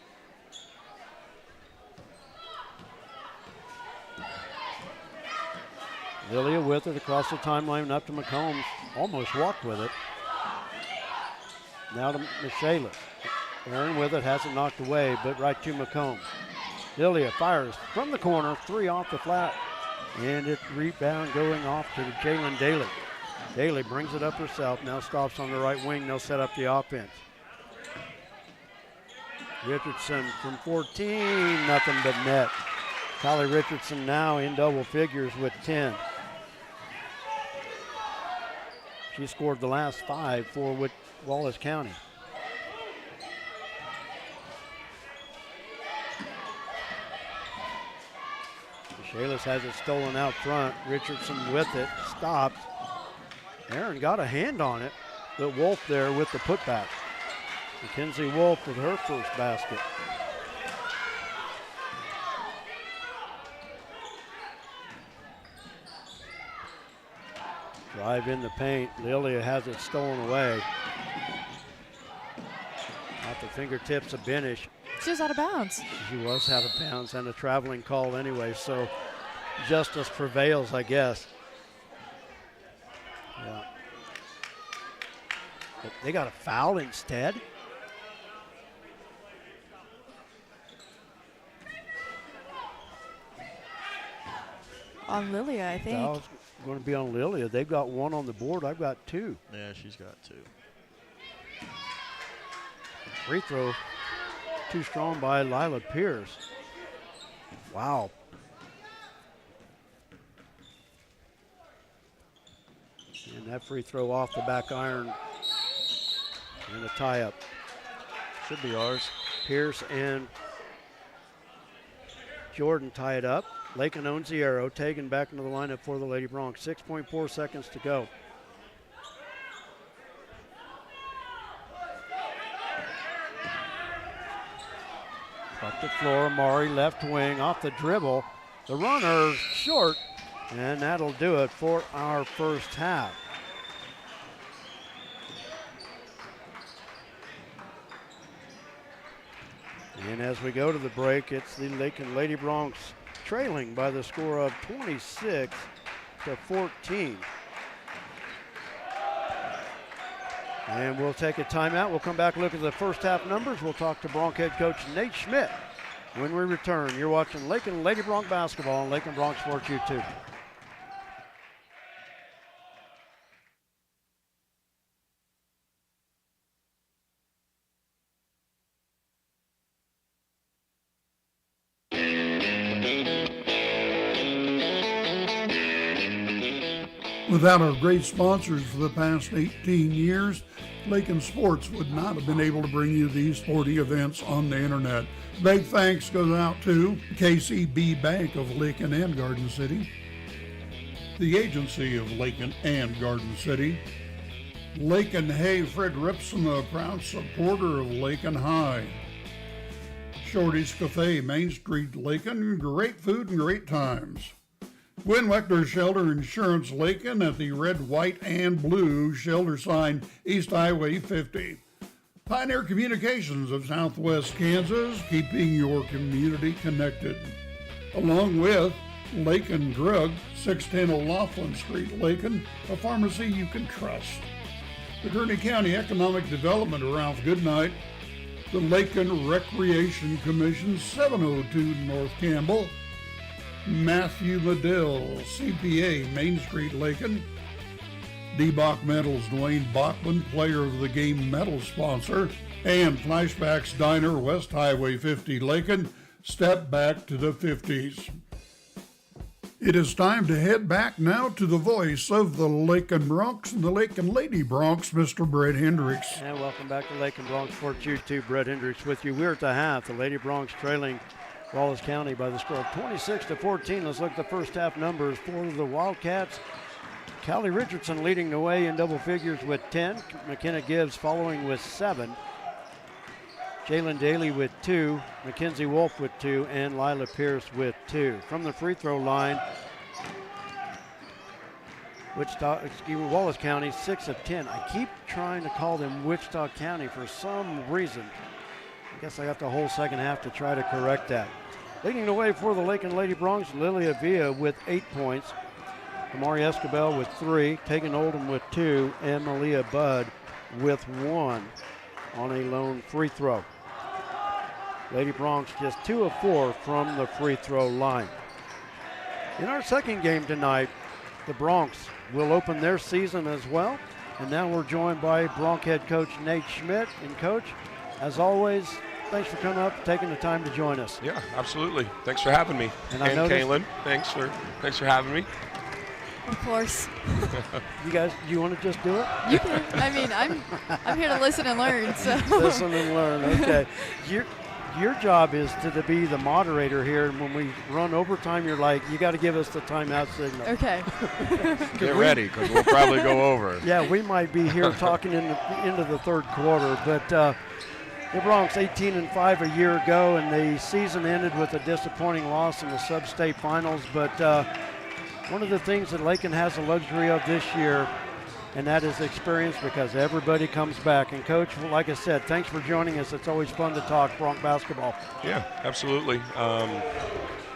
Lilia with it across the timeline up to McCombs. Almost walked with it. Now to Michaela. Aaron with it, has it knocked away, but right to McCombs. Lilia fires from the corner, 3 off the flat. And it rebound going off to Jalen Daly. Daly brings it up herself, now stops on the right wing. They'll set up the offense. Richardson from 14, nothing but net. Kylie Richardson now in double figures with 10. She scored the last 5 for Wallace County. Shalis has it stolen out front. Richardson with it, stopped. Aaron got a hand on it, but Wolf there with the putback. Mackenzie Wolf with her first basket. Drive in the paint. Lilia has it stolen away. Off the fingertips of Benish. She was out of bounds. She was out of bounds and a traveling call anyway, so justice prevails, I guess. Yeah. But they got a foul instead. On Lilia, I think. Foul's going to be on Lilia. They've got 1 on the board. I've got 2. Yeah, she's got 2. Free throw too strong by Lila Pierce. Wow. And that free throw off the back iron. And a tie up. Should be ours. Pierce and Jordan tie it up. Lakin owns the arrow. Taken back into the lineup for the Lady Broncs. 6.4 seconds to go. Up the floor, Amari left wing off the dribble. The runner short, and that'll do it for our first half. And as we go to the break, it's the Lakin Lady Broncs trailing by the score of 26-14. And we'll take a timeout. We'll come back and look at the first half numbers. We'll talk to Bronc head coach Nate Schmidt when we return. You're watching Lakin Lady Bronc basketball on Lakin Bronc Sports YouTube. Without our great sponsors for the past 18 years, Lakin Sports would not have been able to bring you these sporting events on the internet. Big thanks goes out to KCB Bank of Lakin and Garden City, the agency of Lakin and Garden City, Lakin Hay Fred Ripson, a proud supporter of Lakin High, Shorty's Cafe, Main Street, Lakin, great food and great times. Gwen Wechter Shelter Insurance Lakin at the red, white, and blue shelter sign East Highway 50. Pioneer Communications of Southwest Kansas, keeping your community connected. Along with Lakin Drug, 610 O'Laughlin Street, Lakin, a pharmacy you can trust. The Kearney County Economic Development, Ralph Goodnight. The Lakin Recreation Commission, 702 North Campbell. Matthew Liddell, CPA, Main Street, Lakin. D-Bach Metals, Dwayne Bachman, Player of the Game medal sponsor. And Flashbacks Diner, West Highway 50, Lakin. Step back to the 50s. It is time to head back now to the voice of the Lakin Broncs and the Lakin Lady Broncs, Mr. Brett Hendricks. And welcome back to Lakin Bronc Sports YouTube. Brett Hendricks with you. We're at the half. The Lady Broncs trailing Wallace County by the score of 26-14. Let's look at the first half numbers for the Wildcats. Callie Richardson leading the way in double figures with 10. McKenna Gibbs following with 7. Jalen Daly with 2. Mackenzie Wolf with 2. And Lila Pierce with 2. From the free throw line, Wallace County 6 of 10. I keep trying to call them Wichita County for some reason. I guess I got the whole second half to try to correct that. Leading the way for the Lakin Lady Broncs, Lilia Villa with 8 points. Amari Escobel with 3. Tegan Oldham with 2. And Malia Budd with 1 on a lone free throw. Lady Broncs just 2 of 4 from the free throw line. In our second game tonight, the Broncs will open their season as well. And now we're joined by Bronc head coach Nate Schmidt. And coach, as always, thanks for coming up and taking the time to join us. Yeah, absolutely. Than's for having me. And Kaylin, thanks for having me. Of course. You guys, do you want to just do it? You can. I mean, I'm here to listen and learn. So. Listen and learn. Okay. Your job is to be the moderator here, and when we run overtime, you're like, you got to give us the timeout signal. Okay. Get ready, because we'll probably go over. Yeah, we might be here talking into the third quarter, but the Broncs 18-5 a year ago, and the season ended with a disappointing loss in the sub-state finals. But one of the things that Lakin has the luxury of this year, and that is experience, because everybody comes back. And Coach, like I said, thanks for joining us. It's always fun to talk Bronc basketball. Yeah, absolutely.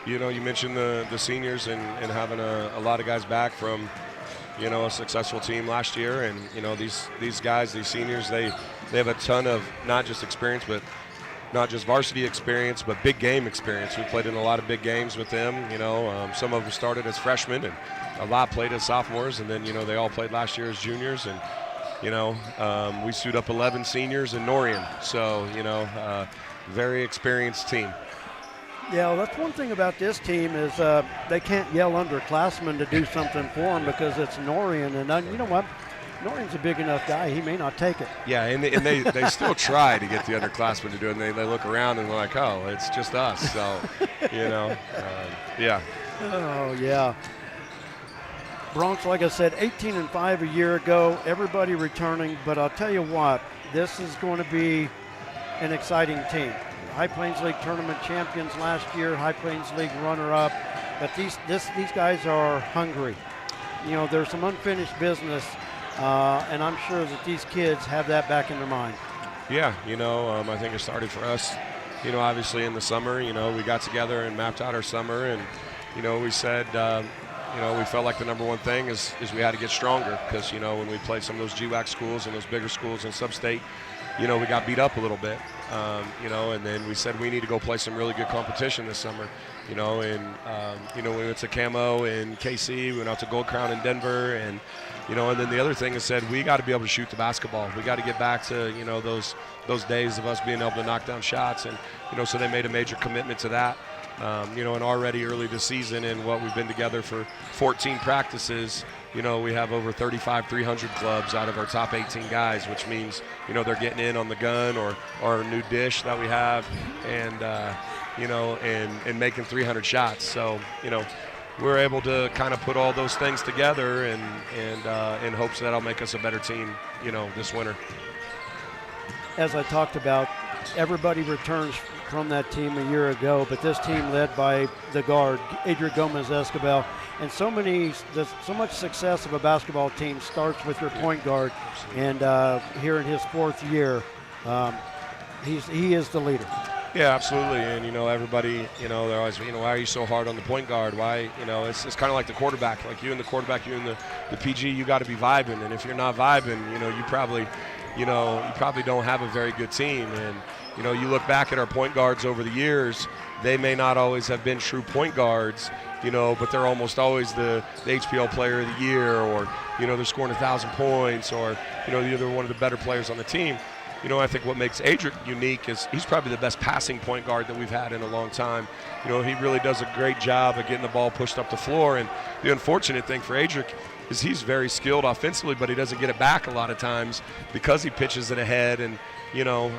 You mentioned the seniors and having a lot of guys back from, a successful team last year. And, these guys, these seniors, they have a ton of not just experience, but not just varsity experience, but big game experience. We played in a lot of big games with them. Some of them started as freshmen, and a lot played as sophomores, and then, they all played last year as juniors. And, we suit up 11 seniors in Norian. So, very experienced team. Yeah, well, that's one thing about this team is they can't yell underclassmen to do something for them because it's Norian. And you know what? Norian's a big enough guy, he may not take it. Yeah, and they still try to get the underclassmen to do it, and they look around and they're like, oh, it's just us. So, yeah. Oh, yeah. Broncs, like I said, 18-5 a year ago, everybody returning, but I'll tell you what, this is going to be an exciting team. High Plains League tournament champions last year, High Plains League runner-up, but these guys are hungry. There's some unfinished business, and I'm sure that these kids have that back in their mind. Yeah, I think it started for us you know, obviously in the summer, you know, we got together and mapped out our summer, and, you know, we said, you know, we felt like the number one thing is we had to get stronger because, you know, when we played some of those GWAC schools and those bigger schools in sub-state, you know, we got beat up a little bit, you know, and then we said we need to go play some really good competition this summer, you know, and, you know, we went to Camo in KC, we went out to Gold Crown in Denver, and, you know, and then the other thing is said we got to be able to shoot the basketball. We got to get back to, you know, those days of us being able to knock down shots, and, you know, so they made a major commitment to that. You know, and already early this season and what we've been together for 14 practices, you know, we have over 300 clubs out of our top 18 guys, which means, you know, they're getting in on the gun or our new dish that we have, and, you know, and making 300 shots. So, you know, we're able to kind of put all those things together and in hopes that that'll make us a better team, you know, this winter. As I talked about, everybody returns from that team a year ago, but this team led by the guard, Adrian Gomez-Escobar, and so much success of a basketball team starts with your point guard, and here in his fourth year, he is the leader. Yeah, absolutely, and, you know, everybody, you know, they're always, you know, why are you so hard on the point guard? Why, you know, it's kind of like the quarterback. Like you and the quarterback, you and the PG, you got to be vibing, and if you're not vibing, you know, you probably don't have a very good team. And, you know, you look back at our point guards over the years, they may not always have been true point guards, you know, but they're almost always the HPL player of the year, or, you know, they're scoring 1,000 points, or, you know, they're one of the better players on the team. You know, I think what makes Adric unique is he's probably the best passing point guard that we've had in a long time. You know, he really does a great job of getting the ball pushed up the floor. And the unfortunate thing for Adric is he's very skilled offensively, but he doesn't get it back a lot of times because he pitches it ahead. And, you know,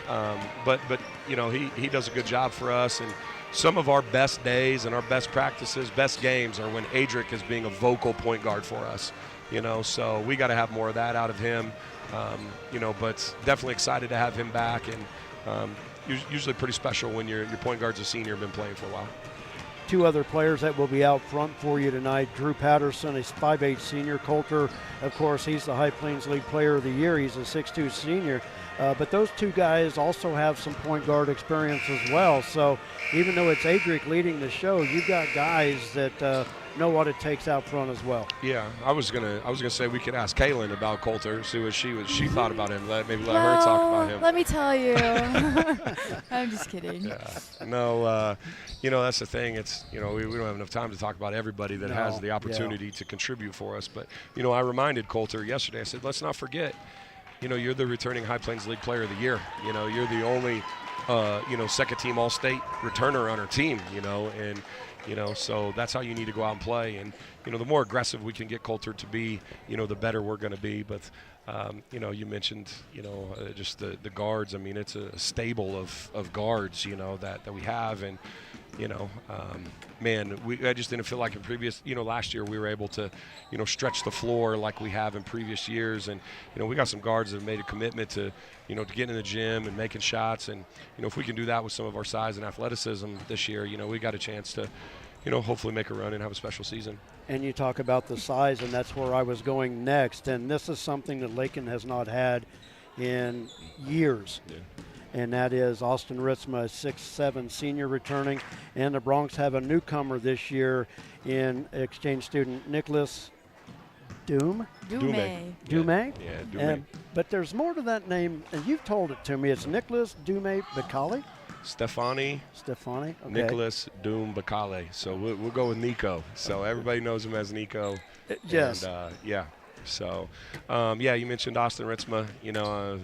but you know, he does a good job for us. And some of our best days and our best practices, best games are when Adric is being a vocal point guard for us. You know, so we got to have more of that out of him. You know, but definitely excited to have him back, and usually pretty special when your point guard's a senior, been playing for a while. Two other players that will be out front for you tonight. Drew Patterson, a 5'8 senior. Coulter, of course, he's the High Plains League Player of the Year. He's a 6'2 senior. But those two guys also have some point guard experience as well. So even though it's Adric leading the show, you've got guys that know what it takes out front as well. Yeah, I was gonna say we could ask Kaylin about Coulter, see what she thought about him. Maybe let her talk about him. Let me tell you. I'm just kidding. Yeah. No, you know, that's the thing. It's, you know, we don't have enough time to talk about everybody that has the opportunity to contribute for us. But, you know, I reminded Coulter yesterday. I said, let's not forget, you know, you're the returning High Plains League Player of the Year. You know, you're the only, you know, second team All-State returner on our team, you know, and, you know, so that's how you need to go out and play. And, you know, the more aggressive we can get Coulter to be, you know, the better we're going to be. But, you know, you mentioned, you know, just the guards. I mean, it's a stable of guards, you know, that we have. And, you know, man, I just didn't feel like in previous, you know, last year we were able to, you know, stretch the floor like we have in previous years. And, you know, we got some guards that have made a commitment to, you know, to getting in the gym and making shots. And, you know, if we can do that with some of our size and athleticism this year, you know, we got a chance to, you know, hopefully make a run and have a special season. And you talk about the size, and that's where I was going next. And this is something that Lakin has not had in years. Yeah. And that is Austin Ritzma, 6'7 senior returning. And the Broncs have a newcomer this year in exchange student Nicholas Dume. Dume. Dume? Yeah, Dume. But there's more to that name, and you've told it to me. It's Nicholas Dume Bacali? Stefani, okay. Nicholas Doom Bacale. So we'll go with Nico. So everybody knows him as Nico. Yes. And, yeah. So, yeah, you mentioned Austin Ritzma. You know,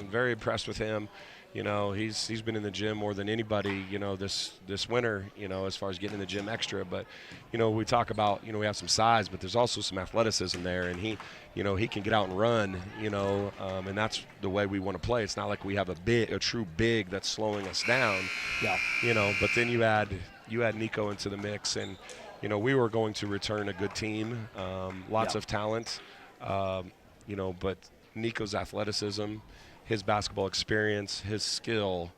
very impressed with him. You know, he's been in the gym more than anybody, you know, this winter, you know, as far as getting in the gym extra. But, you know, we talk about, you know, we have some size, but there's also some athleticism there. And he, you know, he can get out and run, you know, and that's the way we want to play. It's not like we have a true big that's slowing us down. Yeah. You know, but then you add Nico into the mix, and, you know, we were going to return a good team, lots of talent, you know, but Nico's athleticism, his basketball experience, his skill,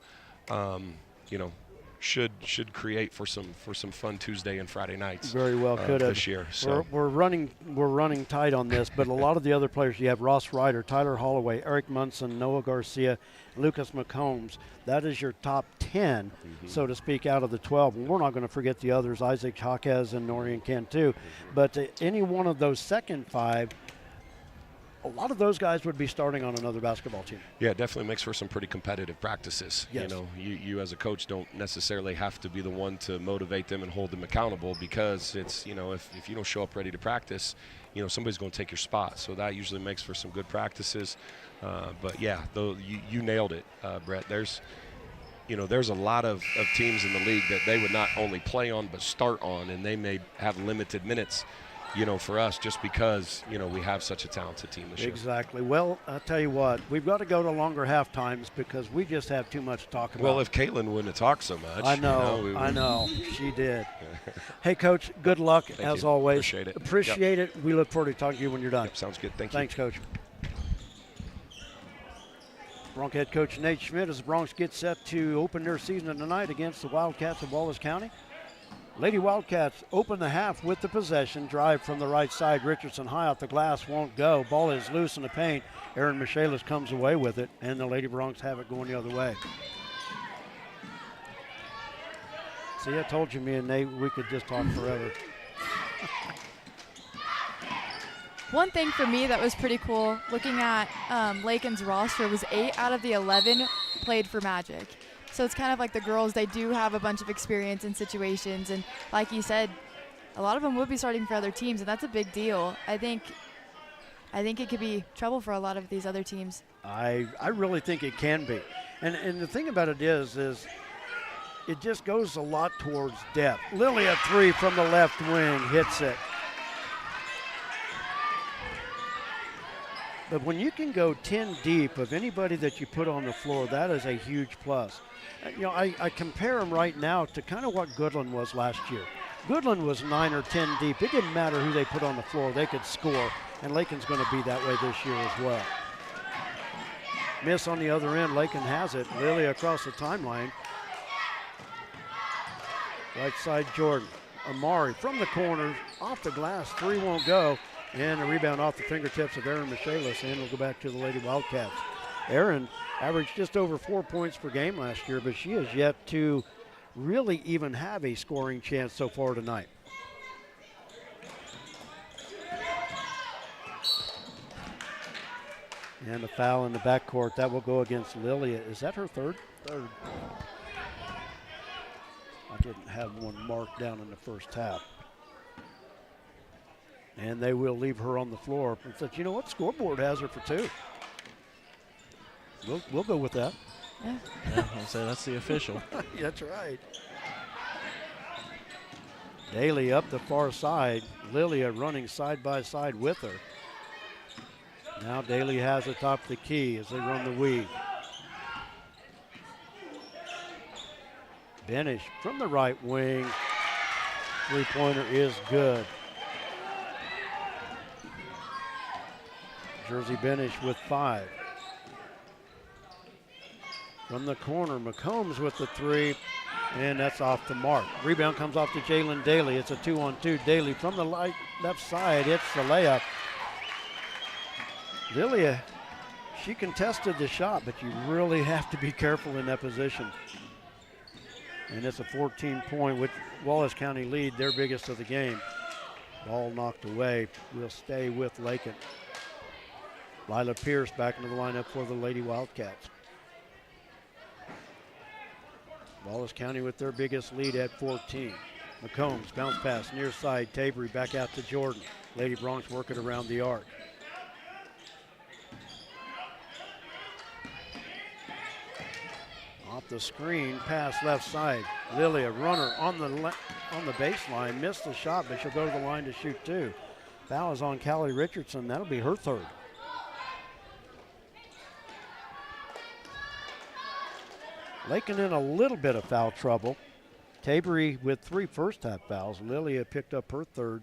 you know, should create for some fun Tuesday and Friday nights. Very well could have this year. So we're running tight on this, but a lot of the other players, you have Ross Ryder, Tyler Holloway, Eric Munson, Noah Garcia, Lucas McCombs. That is your top 10, so to speak, out of the 12. And we're not going to forget the others, Isaac Jaquez and Norian Cantu. But any one of those second 5, a lot of those guys would be starting on another basketball team. Yeah, it definitely makes for some pretty competitive practices. Yes. You know, you as a coach don't necessarily have to be the one to motivate them and hold them accountable, because it's, you know, if you don't show up ready to practice, you know, somebody's going to take your spot. So that usually makes for some good practices. But yeah, though you nailed it, Brett. There's a lot of teams in the league that they would not only play on but start on, and they may have limited minutes, you know, for us, just because, you know, we have such a talented team this year. Exactly. Well, I'll tell you what, we've got to go to longer half times because we just have too much to talk about. Well, if Caitlin wouldn't have talked so much. I know, I know. She did. Hey, Coach, good luck as you. always. Appreciate it. Appreciate it. We look forward to talking to you when you're done. Yep, sounds good. Thank you. Thanks, Coach. Bronc head coach Nate Schmidt as the Broncs get set to open their season tonight against the Wildcats of Wallace County. Lady Wildcats open the half with the possession. Drive from the right side. Richardson high off the glass, won't go. Ball is loose in the paint. Aaron Michaelis comes away with it, and the Lady Broncs have it going the other way. See, I told you, me and Nate, we could just talk forever. One thing for me that was pretty cool, looking at Lakin's roster, was 8 out of the 11 played for Magic. So it's kind of like the girls, they do have a bunch of experience in situations. And like you said, a lot of them would be starting for other teams, and that's a big deal. I think it could be trouble for a lot of these other teams. I really think it can be. And the thing about it is it just goes a lot towards depth. Lily, a 3 from the left wing, hits it. But when you can go 10 deep of anybody that you put on the floor, that is a huge plus. You know, I compare them right now to kind of what Goodland was last year. Goodland was 9 or 10 deep. It didn't matter who they put on the floor. They could score, and Lakin's going to be that way this year as well. Miss on the other end. Lakin has it. Lily across the timeline. Right side, Jordan. Amari from the corner, off the glass. 3 won't go. And a rebound off the fingertips of Aaron Michaelis, and we'll go back to the Lady Wildcats. Aaron averaged just over 4 points per game last year, but she has yet to really even have a scoring chance so far tonight. And a foul in the backcourt. That will go against Lilia. Is that her third? Third. I didn't have one marked down in the first half. And they will leave her on the floor. And said, you know what? Scoreboard has her for 2. We'll go with that. Yeah. I'll say that's the official. That's right. Daly up the far side. Lilia running side by side with her. Now Daly has it top of the key as they run the weave. Benish from the right wing. 3-pointer is good. Jersey Benish with 5. From the corner, McCombs with the 3, and that's off the mark. Rebound comes off to Jalen Daly. It's a 2-on-2. Daly from the left side hits the layup. Lilia, she contested the shot, but you really have to be careful in that position. And it's a 14-point with Wallace County lead, their biggest of the game. Ball knocked away. We'll stay with Lakin. Lila Pierce back into the lineup for the Lady Wildcats. Wallace County with their biggest lead at 14. McCombs, bounce pass, near side, Tabery back out to Jordan. Lady Broncs working around the arc. Off the screen, pass left side. Lilia, runner on the baseline, missed the shot, but she'll go to the line to shoot 2. Foul is on Callie Richardson. That'll be her 3rd. Lakin in a little bit of foul trouble. Tabery with 3 first-half fouls. Lilia picked up her 3rd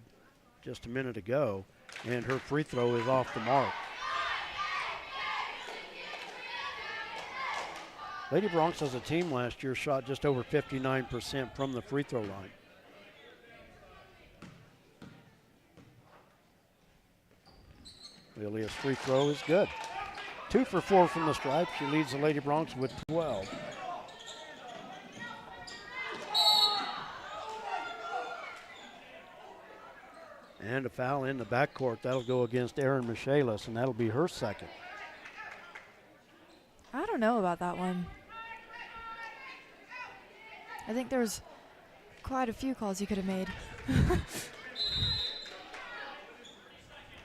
just a minute ago, and her free throw is off the mark. Lady Bronx as a team last year shot just over 59% from the free throw line. Lilia's free throw is good. 2 for 4 from the stripe. She leads the Lady Bronx with 12. And a foul in the backcourt. That'll go against Erin Michaelis, and that'll be her second. I don't know about that one. I think there's quite a few calls you could have made.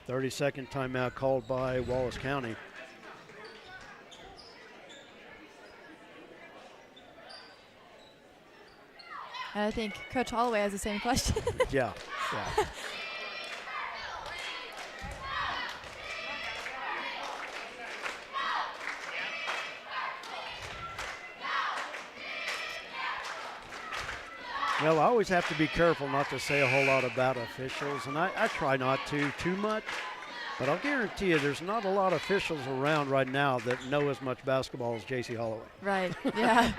30-second timeout called by Wallace County. And I think Coach Holloway has the same question. Yeah. Well, I always have to be careful not to say a whole lot about officials, and I try not to too much, but I'll guarantee you there's not a lot of officials around right now that know as much basketball as J.C. Holloway. Right, yeah.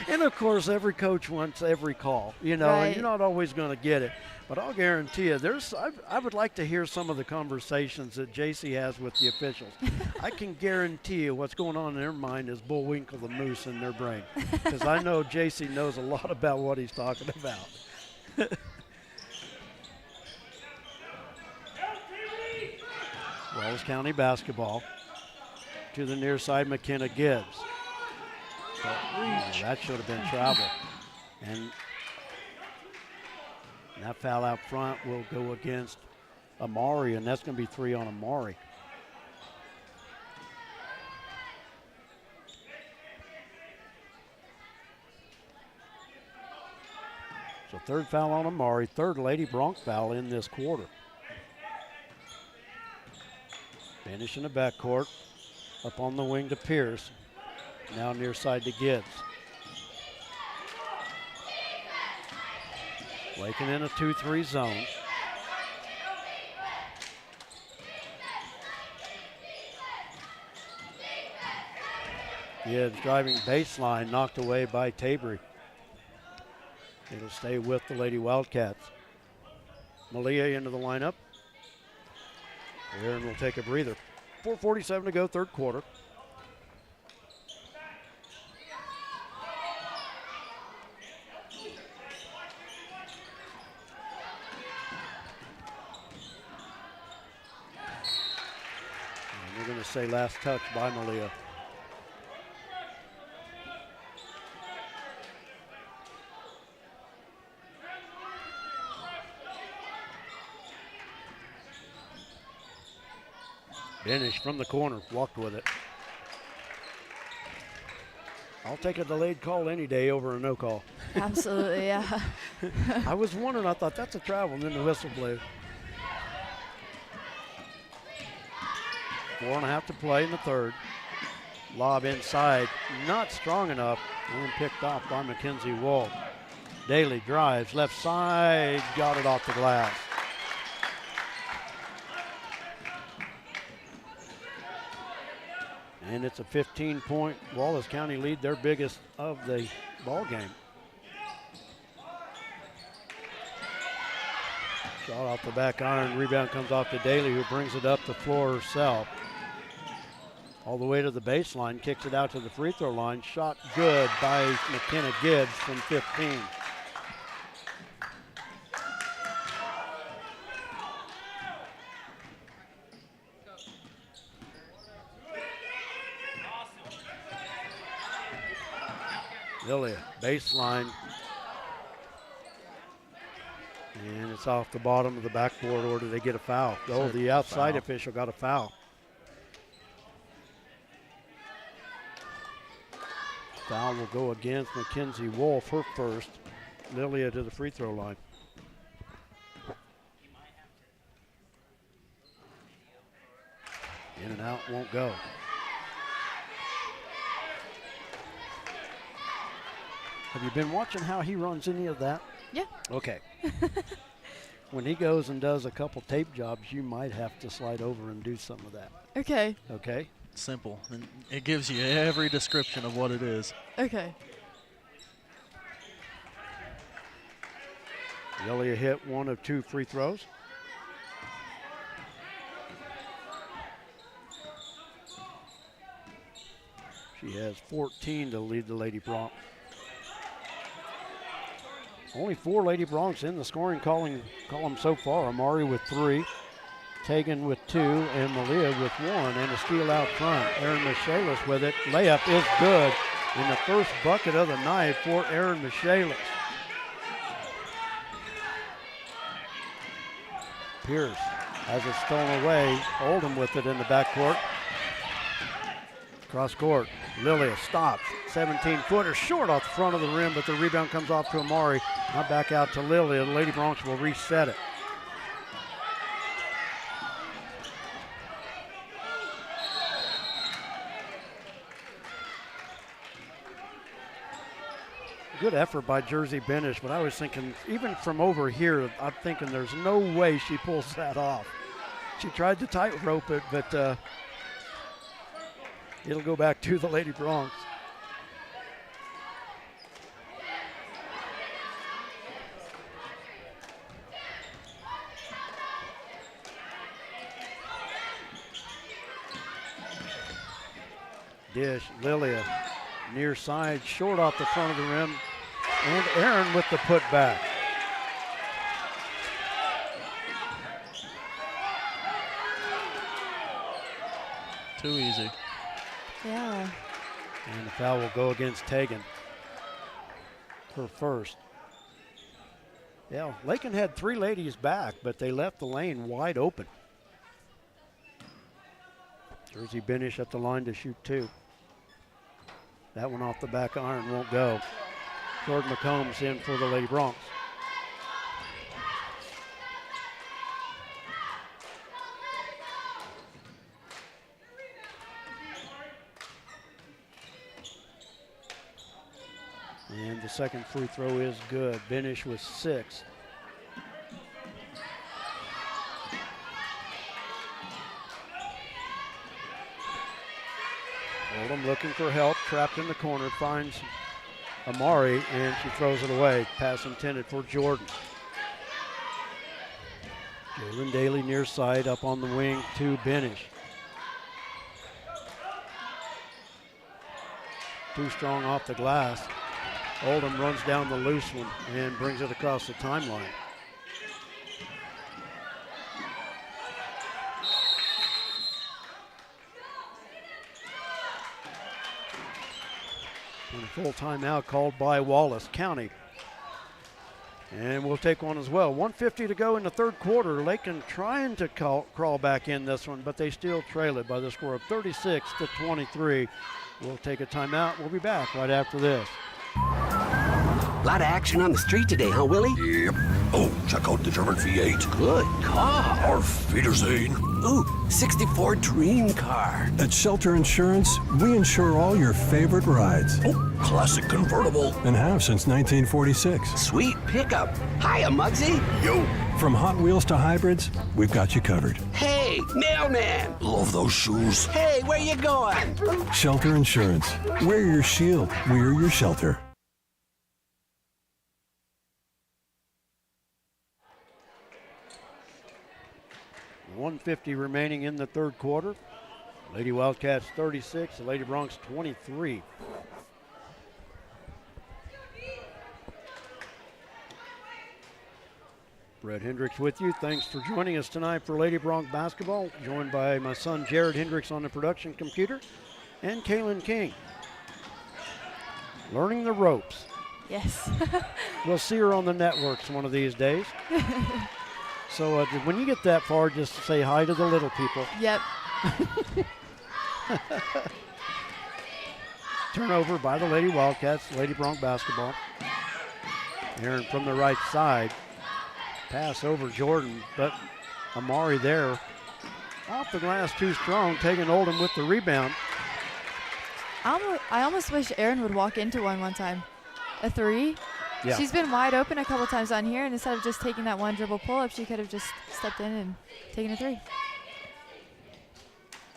And, of course, every coach wants every call, you know, Right. and you're not always going to get it. But I'll guarantee you, I would like to hear some of the conversations that J.C. has with the officials. I can guarantee you what's going on in their mind is Bullwinkle the Moose in their brain, because I know J.C. knows a lot about what he's talking about. Wallace County basketball to the near side, McKenna Gibbs. That should have been travel. And that foul out front will go against Amari, and that's going to be 3 on Amari. So third foul on Amari, third Lady Bronx foul in this quarter. Finish in the backcourt, up on the wing to Pierce. Now near side to Gibbs. Lakin in a 2-3 zone. Gibbs driving baseline, knocked away by Tabry. It'll stay with the Lady Wildcats. Malia into the lineup. Aaron will take a breather. 4:47 to go, third quarter. And we're going to say last touch by Malia. Finish from the corner, walked with it. I'll take a delayed call any day over a no call. Absolutely, yeah. I was wondering, I thought that's a travel, and then the whistle blew. 4.5 to play in the third. Lob inside, not strong enough, and picked off by Mackenzie Wolf. Daly drives, left side, got it off the glass. And it's a 15-point Wallace County lead, their biggest of the ball game. Shot off the back iron, rebound comes off to Daly, who brings it up the floor herself. All the way to the baseline, kicks it out to the free throw line. Shot good by McKenna Gibbs from 15. Lilia, baseline. And it's off the bottom of the backboard, or do they get a foul? Oh, the outside official got a foul. Foul will go against Mackenzie Wolf, her first. Lilia to the free throw line. In and out, won't go. Have you been watching how he runs any of that? Yeah. Okay. When he goes and does a couple tape jobs, you might have to slide over and do some of that. Okay. Okay? simple. And it gives you every description of what it is. Okay. Lilia hit 1 of 2 free throws. She has 14 to lead the Lady Bronc. Only 4 Lady Broncs in the scoring column so far. Amari with 3, Tegan with 2, and Malia with 1, and a steal out front. Erin Michaelis with it. Layup is good. And the first bucket of the night for Erin Michaelis. Pierce has it stolen away. Oldham with it in the backcourt. Cross court. Lilia stops. 17-footer short off the front of the rim, but the rebound comes off to Amari. Now back out to Lilia. The Lady Broncs will reset it. Good effort by Jersey Benish, but I was thinking, even from over here, I'm thinking there's no way she pulls that off. She tried to tightrope it, but it'll go back to the Lady Broncs. Dish, Lilia, near side, short off the front of the rim, and Aaron with the putback. Too easy. Yeah. And the foul will go against Tegan. Her first. Yeah, Lakin had 3 ladies back, but they left the lane wide open. Jersey Benish at the line to shoot 2. That one off the back iron won't go. Jordan McCombs in for the Lady Broncs. And the second free throw is good. Benish with 6. Oldham looking for help, trapped in the corner, finds Amari, and she throws it away. Pass intended for Jordan. Jalen Daly near side, up on the wing to Benish. Too strong off the glass. Oldham runs down the loose one and brings it across the timeline. And a full timeout called by Wallace County. And we'll take one as well. 1:50 to go in the third quarter. Lakin trying to crawl back in this one, but they still trail it by the score of 36-23. We'll take a timeout. We'll be back right after this. A lot of action on the street today, huh, Willie? Yep. Oh, check out the German V8. Good car. Auf Wiedersehen. Ooh, 64 dream car. At Shelter Insurance, we insure all your favorite rides. Oh, classic convertible. And have since 1946. Sweet pickup. Hiya, Muggsy. Yo. From Hot Wheels to hybrids, we've got you covered. Hey, mailman. Love those shoes. Hey, where you going? Shelter Insurance. We're your shield. We're your shelter. 1:50 remaining in the third quarter. Lady Wildcats 36, the Lady Broncs 23. Brett Hendricks with you. Thanks for joining us tonight for Lady Bronc basketball. Joined by my son Jared Hendricks on the production computer and Kaylin King. Learning the ropes. Yes. We'll see her on the networks one of these days. So when you get that far, just say hi to the little people. Yep. Turnover by the Lady Wildcats, Lady Bronc basketball. Aaron from the right side. Pass over Jordan, but Amari there. Off the glass, too strong, taking Oldham with the rebound. I almost wish Aaron would walk into one time. A 3. Yeah. She's been wide open a couple times on here, and instead of just taking that one dribble pull-up, she could have just stepped in and taken a 3.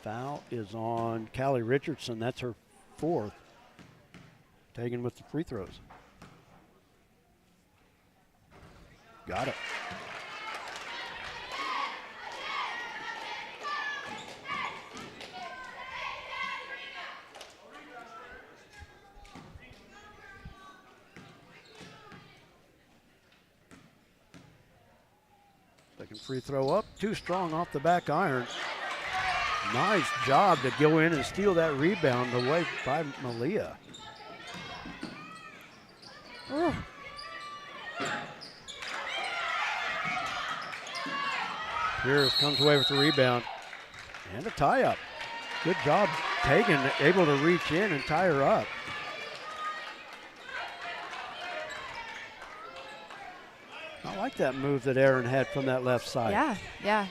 Foul is on Callie Richardson. That's her 4th. Taken with the free throws. Got it. Second free throw up, too strong off the back iron. Nice job to go in and steal that rebound away by Malia. Oh. Pierce comes away with the rebound and a tie up. Good job, Tegan, able to reach in and tie her up. I like that move that Aaron had from that left side. Yeah.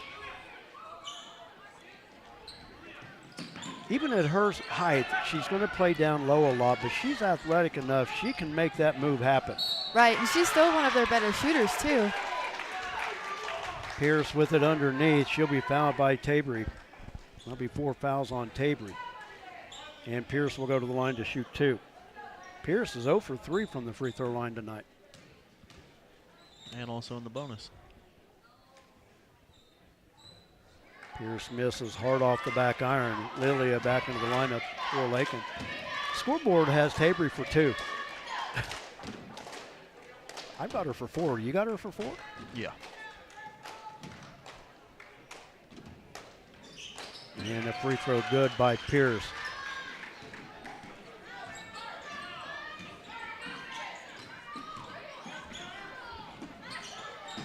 Even at her height, she's going to play down low a lot, but she's athletic enough. She can make that move happen. Right, and she's still one of their better shooters, too. Pierce with it underneath. She'll be fouled by Tabry. There'll be 4 fouls on Tabry. And Pierce will go to the line to shoot 2. Pierce is 0 for 3 from the free throw line tonight. And also in the bonus. Pierce misses hard off the back iron. Lilia back into the lineup for Lakin. Scoreboard has Tabry for 2. I got her for 4. You got her for 4? Yeah. And a free throw good by Pierce.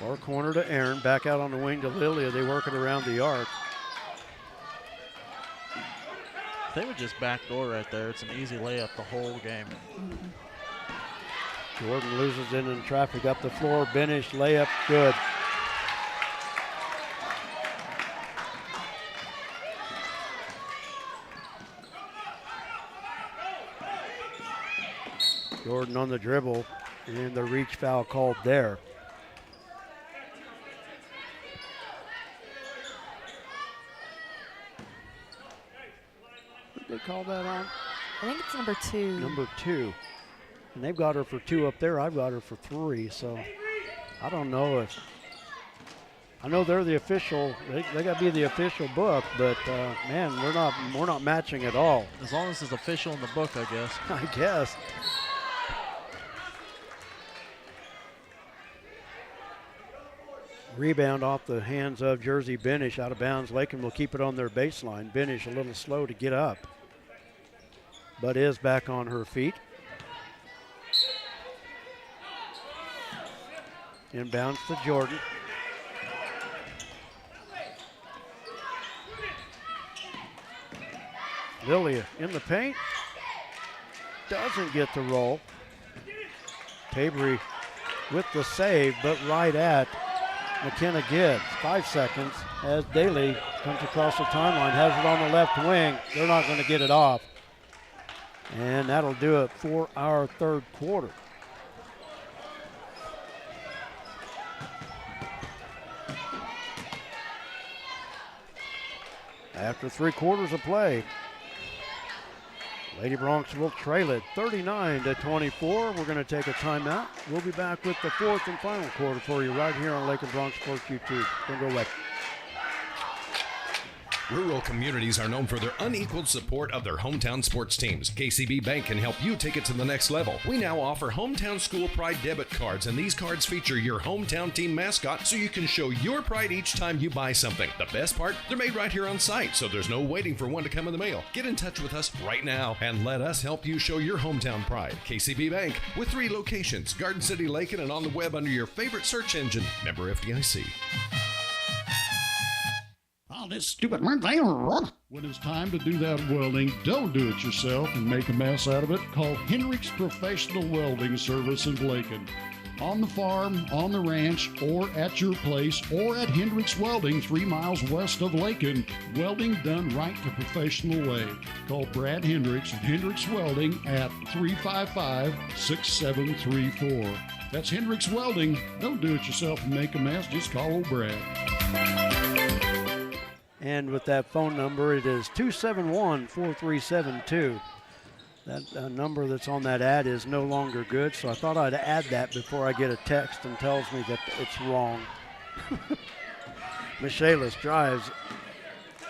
Far corner to Aaron, back out on the wing to Lilia. They work it around the arc. They would just backdoor right there. It's an easy layup the whole game. Jordan loses it in traffic up the floor. Benish layup good. Jordan on the dribble, and the reach foul called there. What did they call that on? I think it's number 2. Number 2. And they've got her for 2 up there. I've got her for 3. So I don't know if. I know they're the official. They got to be the official book, but man, we're not matching at all. As long as it's official in the book, I guess. I guess. Rebound off the hands of Jersey Benish, out of bounds. Lakin will keep it on their baseline. Benish a little slow to get up, but is back on her feet. Inbounds to Jordan. Lilia in the paint. Doesn't get the roll. Tabry with the save, but right at McKenna Gibbs. 5 seconds as Daly comes across the timeline, has it on the left wing. They're not going to get it off. And that'll do it for our third quarter. After 3 quarters of play, Lady Broncs will trail it 39-24. We're going to take a timeout. We'll be back with the fourth and final quarter for you right here on Lakin Bronc Sports YouTube. Don't go away. Rural communities are known for their unequaled support of their hometown sports teams. KCB Bank can help you take it to the next level. We now offer Hometown School Pride debit cards, and these cards feature your hometown team mascot so you can show your pride each time you buy something. The best part, they're made right here on site, so there's no waiting for one to come in the mail. Get in touch with us right now and let us help you show your hometown pride. KCB Bank, with 3 locations, Garden City, Lakin, and on the web under your favorite search engine. Member FDIC. Oh, this stupid When it's time to do that welding, don't do it yourself and make a mess out of it. Call Hendricks Professional Welding Service in Lakin. On the farm, on the ranch, or at your place, or at Hendricks Welding 3 miles west of Lakin. Welding done right the professional way. Call Brad Hendricks at Hendricks Welding at 355-6734. That's Hendricks Welding. Don't do it yourself and make a mess. Just call old Brad. And with that phone number, it is 271-4372. That number that's on that ad is no longer good, so I thought I'd add that before I get a text and tells me that it's wrong. Michaelis drives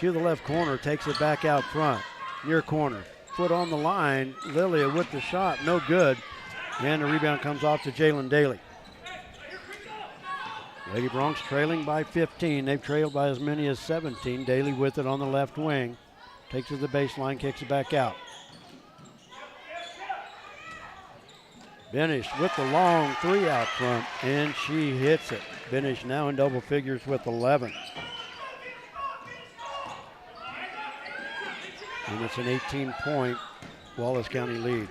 to the left corner, takes it back out front. Near corner, foot on the line. Lilia with the shot, no good. And the rebound comes off to Jalen Daly. Lady Bronx trailing by 15. They've trailed by as many as 17. Daly with it on the left wing. Takes it to the baseline, kicks it back out. Benish with the long three out front, and she hits it. Benish now in double figures with 11. And it's an 18-point Wallace County lead.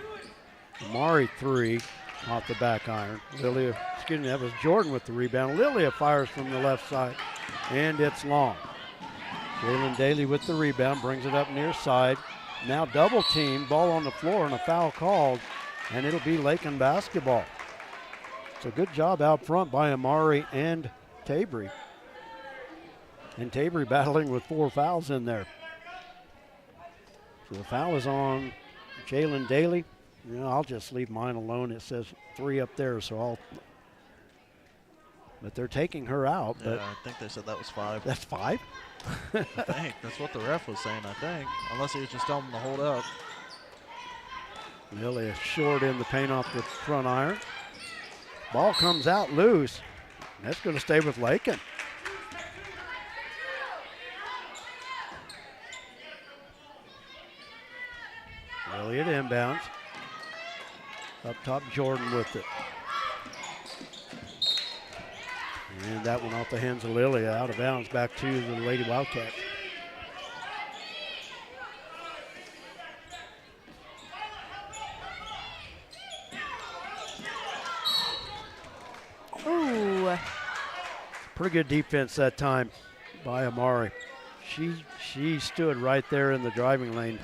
Amari three off the back iron. Lilia, excuse me, that was Jordan with the rebound. Lilia fires from the left side, and it's long. Jalen Daly with the rebound, brings it up near side. Now double team, ball on the floor, and a foul called, and it'll be Lakin basketball. It's a good job out front by Amari and Tabry. And Tabry battling with 4 fouls in there. So the foul is on Jalen Daly. You know, I'll just leave mine alone. It says 3 up there, so but they're taking her out. Yeah, But I think they said that was 5. that's 5? I think. That's what the ref was saying, I think. Unless he was just telling them to hold up. Lilia short in the paint off the front iron. Ball comes out loose. That's going to stay with Lakin. Lilia inbounds. Up top, Jordan with it. And that one off the hands of Lilia, out of bounds, back to the Lady Wildcats. Ooh. Pretty good defense that time by Amari. She stood right there in the driving lane.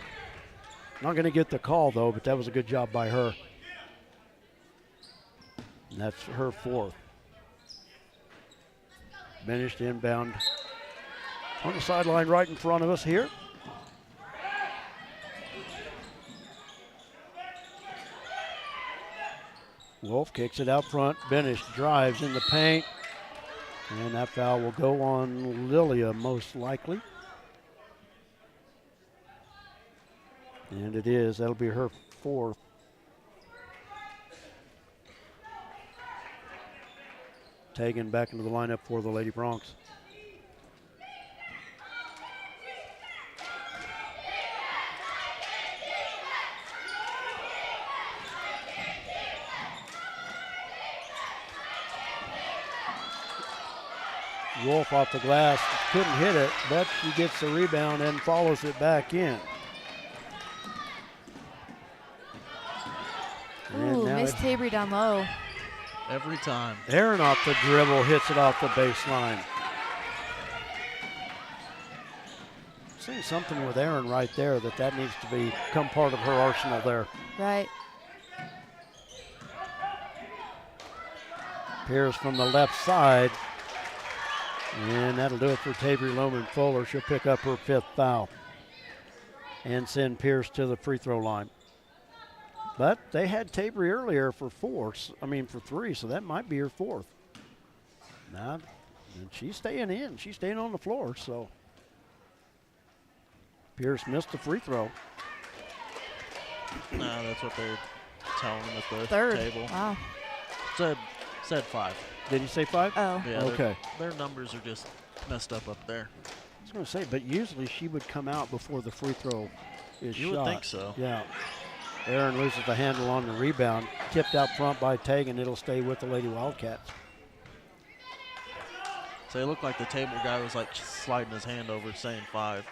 Not going to get the call, though, but that was a good job by her. And that's her 4th. Finished inbound on the sideline right in front of us here. Wolf kicks it out front. Benish drives in the paint. And that foul will go on Lilia most likely. And it is. That'll be her 4th. Taken back into the lineup for the Lady Bronx. Wolf off the glass, couldn't hit it, but she gets the rebound and follows it back in. Ooh, Miss Tabry down low. Every time. Aaron off the dribble hits it off the baseline. Seeing something with Aaron right there that needs to become part of her arsenal there. Right. Pierce from the left side. And that'll do it for Tabry Loman Fuller. She'll pick up her 5th foul and send Pierce to the free throw line. But they had Tabry earlier for 3, so that might be her 4th. Now, and she's staying in. She's staying on the floor, so. Pierce missed the free throw. No, that's what they're telling them at the 3rd. table. Wow. Said 5. Did he say 5? Oh. Yeah, okay. Their numbers are just messed up there. I was going to say, but usually she would come out before the free throw is You shot. would think so. Yeah. Aaron loses the handle on the rebound. Tipped out front by Tegan. It'll stay with the Lady Wildcats. So it looked like the table guy was like sliding his hand over saying 5.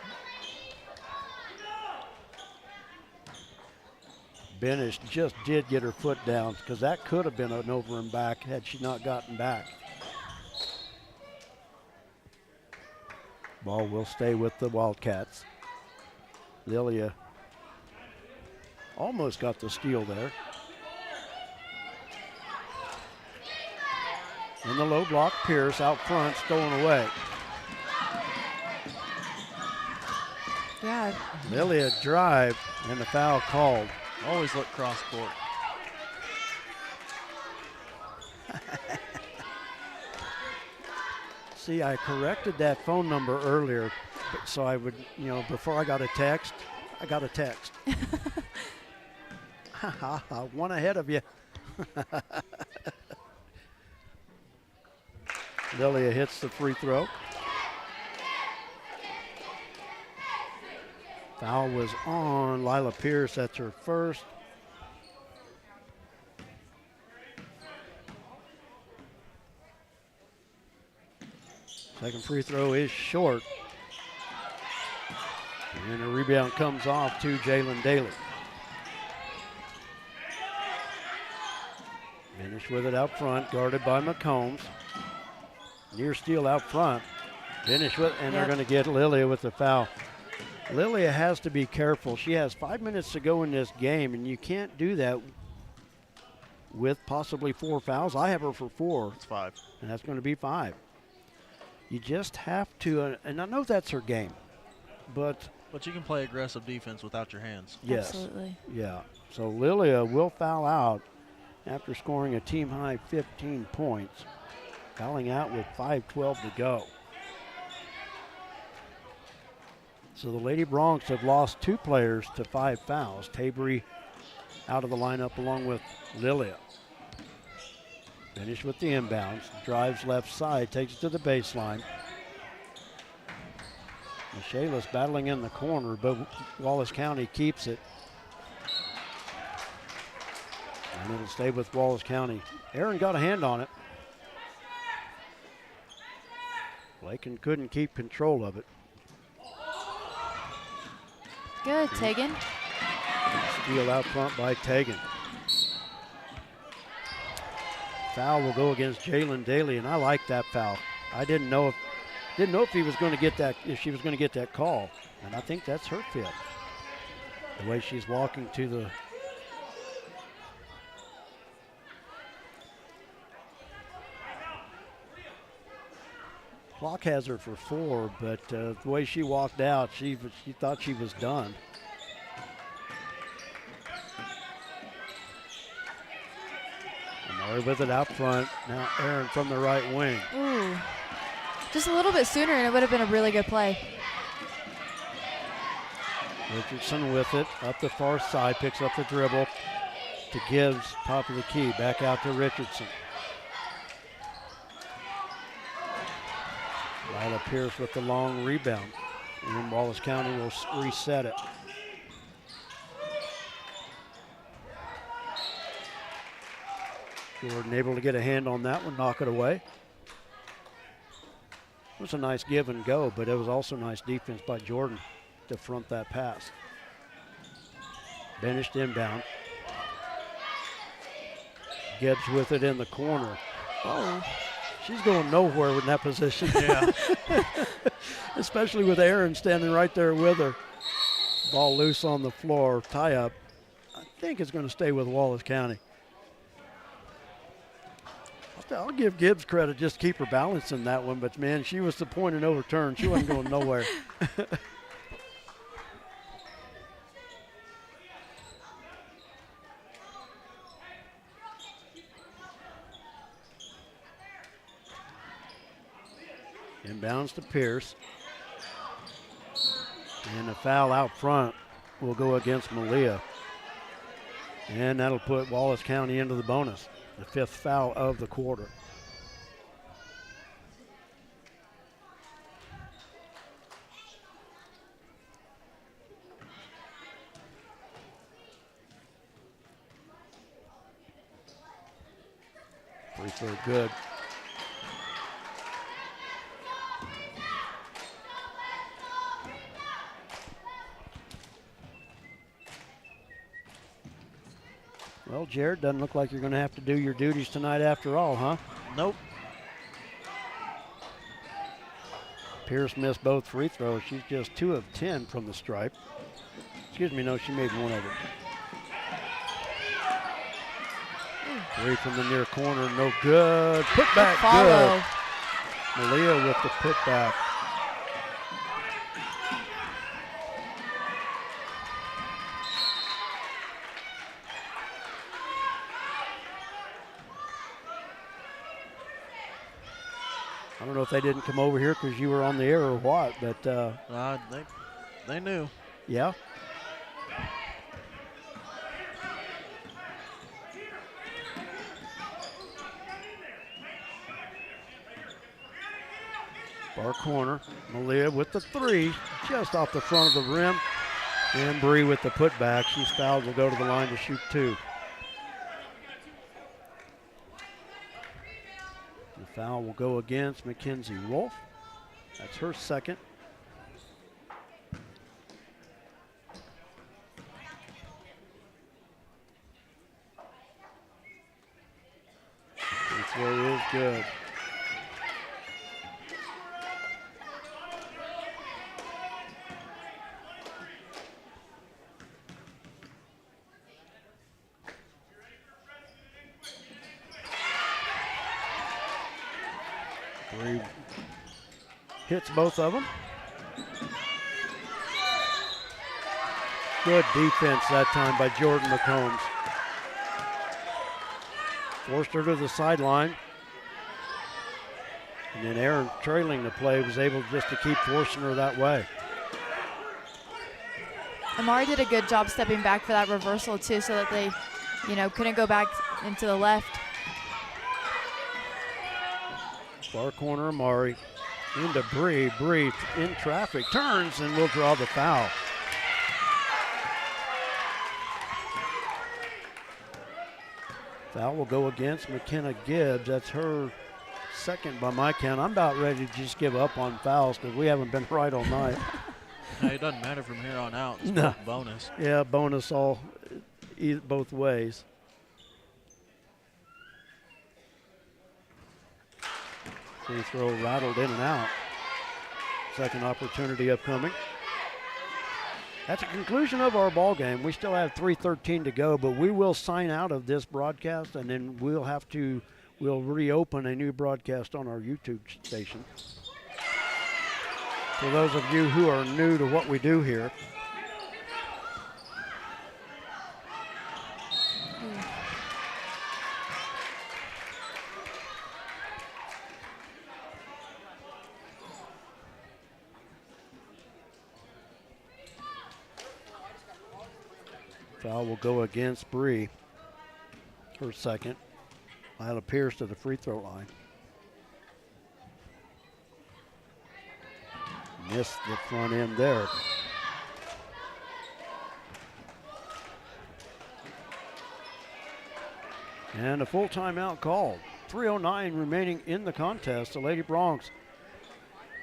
Benish just did get her foot down because that could have been an over and back had she not gotten back. Ball will stay with the Wildcats. Lilia almost got the steal there. In the low block, Pierce out front, stolen away. Yeah. Lilia drive and the foul called. Always look cross court. See, I corrected that phone number earlier, so I would, before I got a text, One ahead of you. Lilia hits the free throw. Foul was on Lila Pierce. That's her first. Second free throw is short. And the rebound comes off to Jalen Daly. Finish with it out front, guarded by McCombs. Near steal out front. Finish with, and they're going to get Lilia with the foul. Lilia has to be careful. She has 5 minutes to go in this game, and you can't do that with possibly 4 fouls. I have her for 4. It's 5. And that's going to be 5. You just have to, and I know that's her game, but you can play aggressive defense without your hands. Yes. Absolutely. Yeah. So Lilia will foul out after scoring a team-high 15 points, fouling out with 5:12 to go. So the Lady Broncs have lost 2 players to 5 fouls. Tabery out of the lineup along with Lilia. Finish with the inbounds. Drives left side, takes it to the baseline. Michaelis battling in the corner, but Wallace County keeps it. And it'll stay with Wallace County. Aaron got a hand on it. Lakin couldn't keep control of it. Good, Tegan. Steal out front by Tegan. Foul will go against Jalen Daly, and I like that foul. I didn't know if he was going to get that, if she was going to get that call, and I think that's her fit. The way she's walking to the clock has her for 4, but the way she walked out, she thought she was done. Murray with it out front. Now Aaron from the right wing. Ooh. Just a little bit sooner and it would have been a really good play. Richardson with it up the far side, picks up the dribble to Gibbs, top of the key, back out to Richardson. Lila Pierce with the long rebound. And then Wallace County will reset it. Jordan able to get a hand on that one, knock it away. It was a nice give and go, but it was also nice defense by Jordan to front that pass. Benished inbound. Gibbs with it in the corner. Oh, she's going nowhere in that position. Yeah. Especially with Aaron standing right there with her. Ball loose on the floor, tie up. I think it's going to stay with Wallace County. I'll give Gibbs credit, just keep her balance in that one, but man, she was the point of no return. She wasn't going nowhere. Inbounds to Pierce. And a foul out front will go against Malia. And that'll put Wallace County into the bonus. The 5th foul of the quarter. Free throw good. Well, Jared, doesn't look like you're going to have to do your duties tonight after all, huh? Nope. Pierce missed both free throws. She's just 2 of 10 from the stripe. Excuse me, no, she made one of it. 3 from the near corner, no good. Putback, good. Malia with the putback. I don't know if they didn't come over here because you were on the air or what, but they knew. Yeah. Far corner, Malia with the 3, just off the front of the rim. And Bree with the putback. She's fouled, will go to the line to shoot 2. The foul will go against Mackenzie Wolf. That's her second. Free throw is good. Bree hits both of them. Good defense that time by Jordan McCombs. Forced her to the sideline. And then Aaron, trailing the play, was able just to keep forcing her that way. Amari did a good job stepping back for that reversal too, so that they, couldn't go back into the left. Far corner, Amari into Bree. Bree in traffic, turns and will draw the foul. Foul will go against McKenna Gibbs. That's her second by my count. I'm about ready to just give up on fouls because we haven't been right all night. It doesn't matter from here on out. It's No. bonus. Yeah, bonus all both ways. Free throw rattled in and out. Second opportunity upcoming. That's the conclusion of our ball game. We still have 3:13 to go, but we will sign out of this broadcast, and then we'll reopen a new broadcast on our YouTube station. For those of you who are new to what we do here, foul will go against Bree. Her second. Lila Pierce to the free throw line. Missed the front end there. And a full timeout called. 3:09 remaining in the contest. The Lady Broncs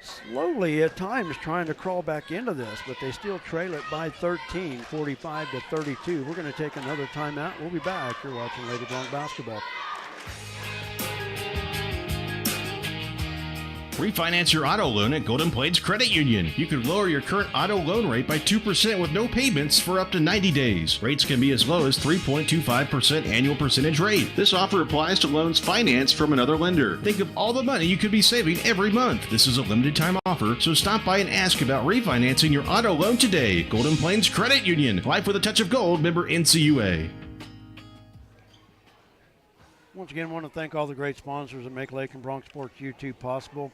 slowly at times trying to crawl back into this, but they still trail it by 13, 45-32. We're going to take another timeout. We'll be back. You're watching Lady Bronc basketball. Refinance your auto loan at Golden Plains Credit Union. You can lower your current auto loan rate by 2% with no payments for up to 90 days. Rates can be as low as 3.25% annual percentage rate. This offer applies to loans financed from another lender. Think of all the money you could be saving every month. This is a limited time offer, so stop by and ask about refinancing your auto loan today. Golden Plains Credit Union. Life with a touch of gold. Member NCUA. Once again, I want to thank all the great sponsors that make Lakin Bronc Sports YouTube possible.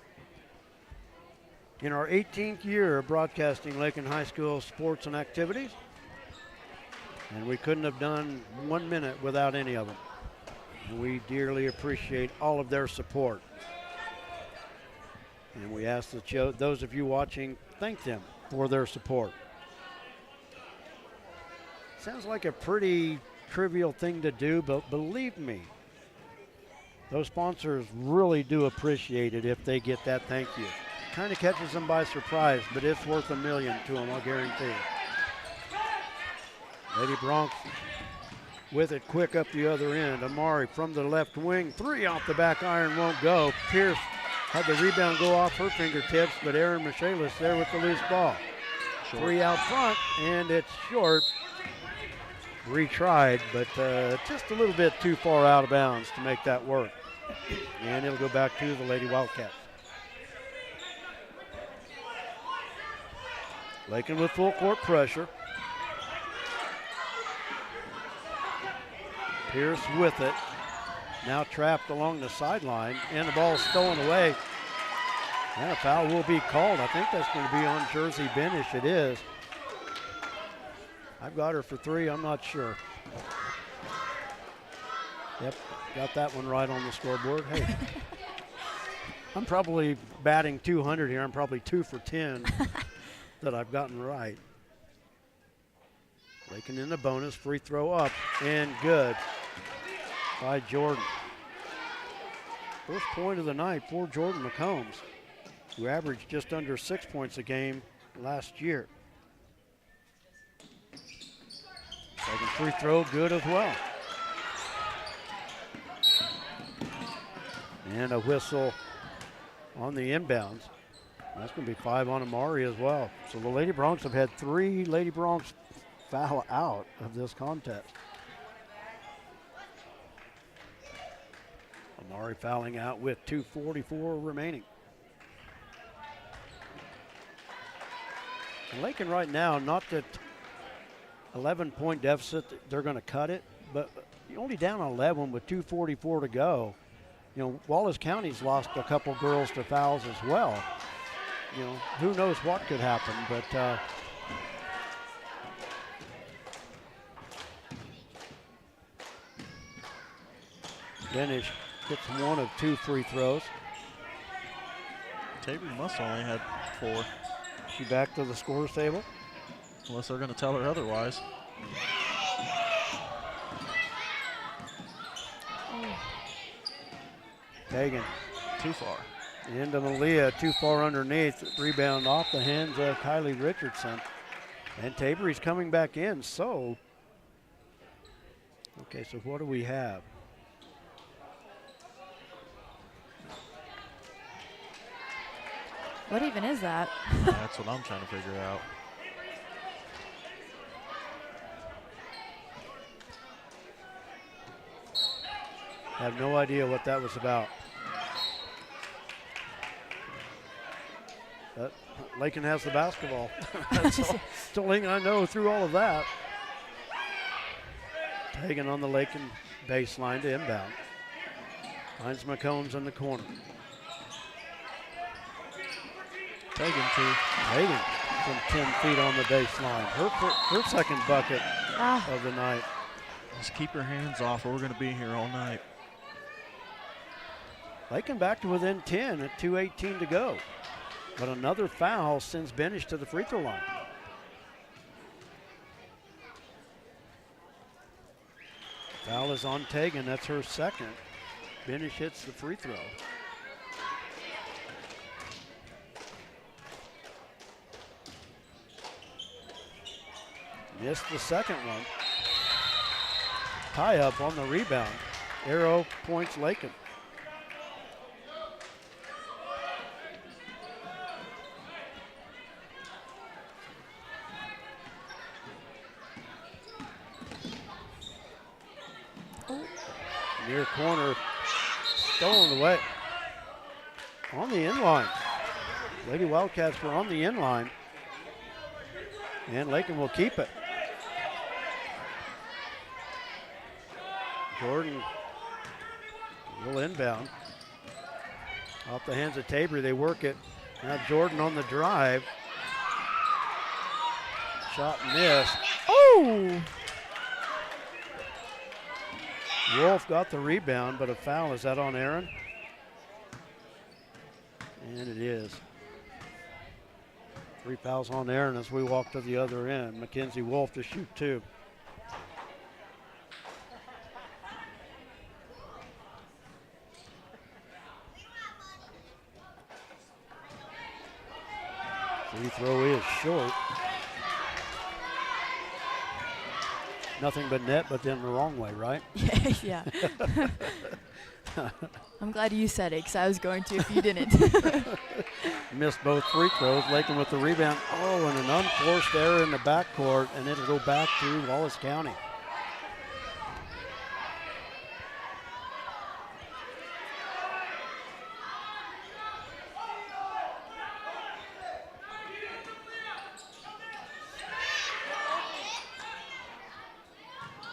In our 18th year of broadcasting Lakin High School sports and activities, and we couldn't have done 1 minute without any of them. And we dearly appreciate all of their support. And we ask that those of you watching thank them for their support. Sounds like a pretty trivial thing to do, but believe me, those sponsors really do appreciate it if they get that thank you. Kind of catches them by surprise, but it's worth $1 million to them, I'll guarantee. Lady Broncs with it quick up the other end. Amari from the left wing. 3 off the back iron won't go. Pierce had the rebound go off her fingertips, but Aaron Michaelis there with the loose ball. Short. 3 out front, and it's short. Retried, but just a little bit too far out of bounds to make that work. And it'll go back to the Lady Wildcats. Lakin with full court pressure. Pierce with it. Now trapped along the sideline, and the ball stolen away. And a foul will be called. I think that's going to be on Jersey Benish. It is. I've got her for 3. I'm not sure. Yep, got that one right on the scoreboard. Hey, I'm probably batting 200 here. I'm probably 2 for 10 that I've gotten right. Lakin in the bonus, free throw up and good by Jordan. First point of the night for Jordan McCombs, who averaged just under 6 points a game last year. Second free throw, good as well. And a whistle on the inbounds. That's going to be 5 on Amari as well. So the Lady Broncs have had 3 Lady Broncs foul out of this contest. Amari fouling out with 2:44 remaining. And Lakin right now, not that 11-point deficit, they're going to cut it, but you're only down 11 with 2:44 to go. You know, Wallace County's lost a couple girls to fouls as well. You know, who knows what could happen, but Benish gets 1 of 2 free throws. Tabor must only had 4. She back to the scorer's table. Unless they're going to tell her otherwise. Kagan. Too far. Into Malia, too far underneath. Rebound off the hands of Kylie Richardson. And Tabory's coming back in, so. Okay, so what do we have? What even is that? That's what I'm trying to figure out. I have no idea what that was about. But Lakin has the basketball. That's all. Still Lakin I know through all of that. Hagan on the Lakin baseline to inbound. Finds McCombs in the corner. Hagan from 10 feet on the baseline. Her second bucket of the night. Just keep your hands off or we're going to be here all night. Lakin back to within 10 at 2:18 to go. But another foul sends Benish to the free throw line. Foul is on Tegan. That's her second. Benish hits the free throw. Missed the second one. Tie up on the rebound. Arrow points Lakin. Near corner, stolen away. On the inline. Lady Wildcats were on the inline. And Lakin will keep it. Jordan will inbound. Off the hands of Tabor, they work it. Now Jordan on the drive. Shot missed. Oh! Wolf got the rebound, but a foul. Is that on Aaron? And it is. 3 fouls on Aaron as we walk to the other end. Mackenzie Wolf to shoot 2. Free throw is short. Nothing but net, but then the wrong way, right? Yeah. I'm glad you said it because I was going to if you didn't. Missed both free throws. Lakin with the rebound. Oh, and an unforced error in the backcourt, and it'll go back to Wallace County.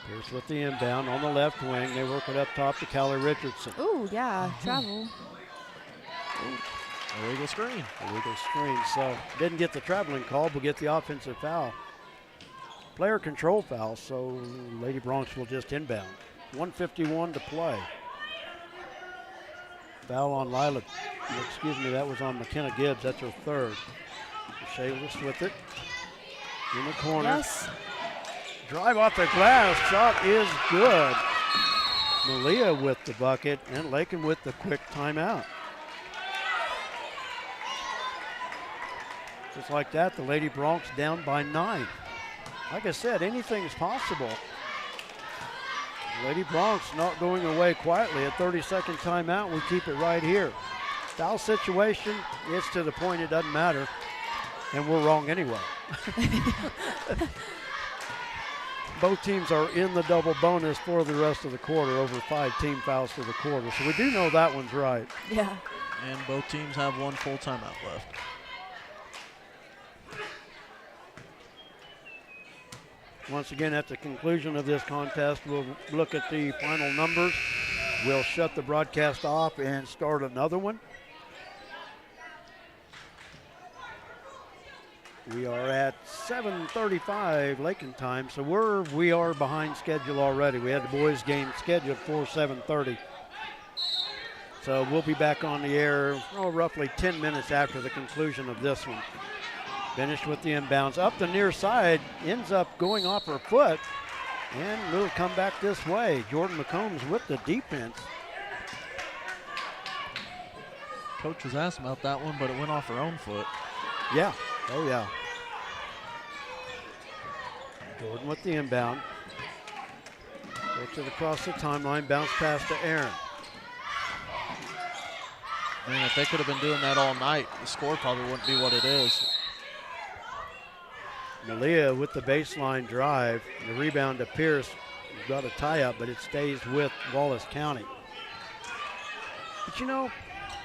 Pierce with the inbound on the left wing. They work it up top to Callie Richardson. Ooh, yeah, travel. Illegal screen. Illegal screen. So didn't get the traveling call, but get the offensive foul. Player control foul, so Lady Bronx will just inbound. 1:51 to play. Foul on Lila. Excuse me, that was on McKenna Gibbs. That's her third. Shayless with it. In the corner. Yes. Drive off the glass. Shot is good. Malia with the bucket and Lakin with the quick timeout. Just like that, the Lady Bronx down by 9. Like I said, anything is possible. Lady Bronx not going away quietly. A 30-second timeout. We keep it right here. Foul situation, it's to the point it doesn't matter. And we're wrong anyway. Both teams are in the double bonus for the rest of the quarter, over 5 team fouls for the quarter. So we do know that one's right. Yeah. And both teams have 1 full timeout left. Once again, at the conclusion of this contest, we'll look at the final numbers. We'll shut the broadcast off and start another one. We are at 7:35 Lakin time, so we are behind schedule already. We had the boys' game scheduled for 7:30. So we'll be back on the air roughly 10 minutes after the conclusion of this one. Finished with the inbounds. Up the near side, ends up going off her foot, and will come back this way. Jordan McCombs with the defense. Coach was asked about that one, but it went off her own foot. Yeah. Oh, yeah. Jordan with the inbound. Gets it across the timeline, bounce pass to Aaron. Man, if they could have been doing that all night, the score probably wouldn't be what it is. Malia with the baseline drive. The rebound to Pierce. We've got a tie-up, but it stays with Wallace County. But you know,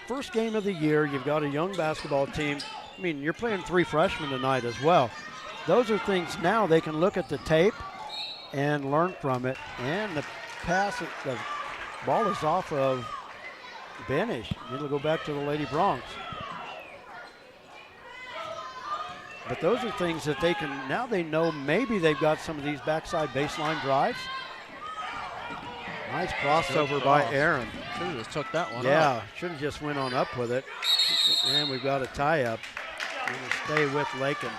first game of the year, you've got a young basketball team. I mean, you're playing 3 freshmen tonight as well. Those are things now they can look at the tape and learn from it. And the pass, the ball is off of Benish. It'll go back to the Lady Bronx. But those are things that they can, now they know maybe they've got some of these backside baseline drives. Nice crossover by Aaron. Should have just took that one Yeah, should have just went on up with it. And we've got a tie-up. We're going to stay with Lakin.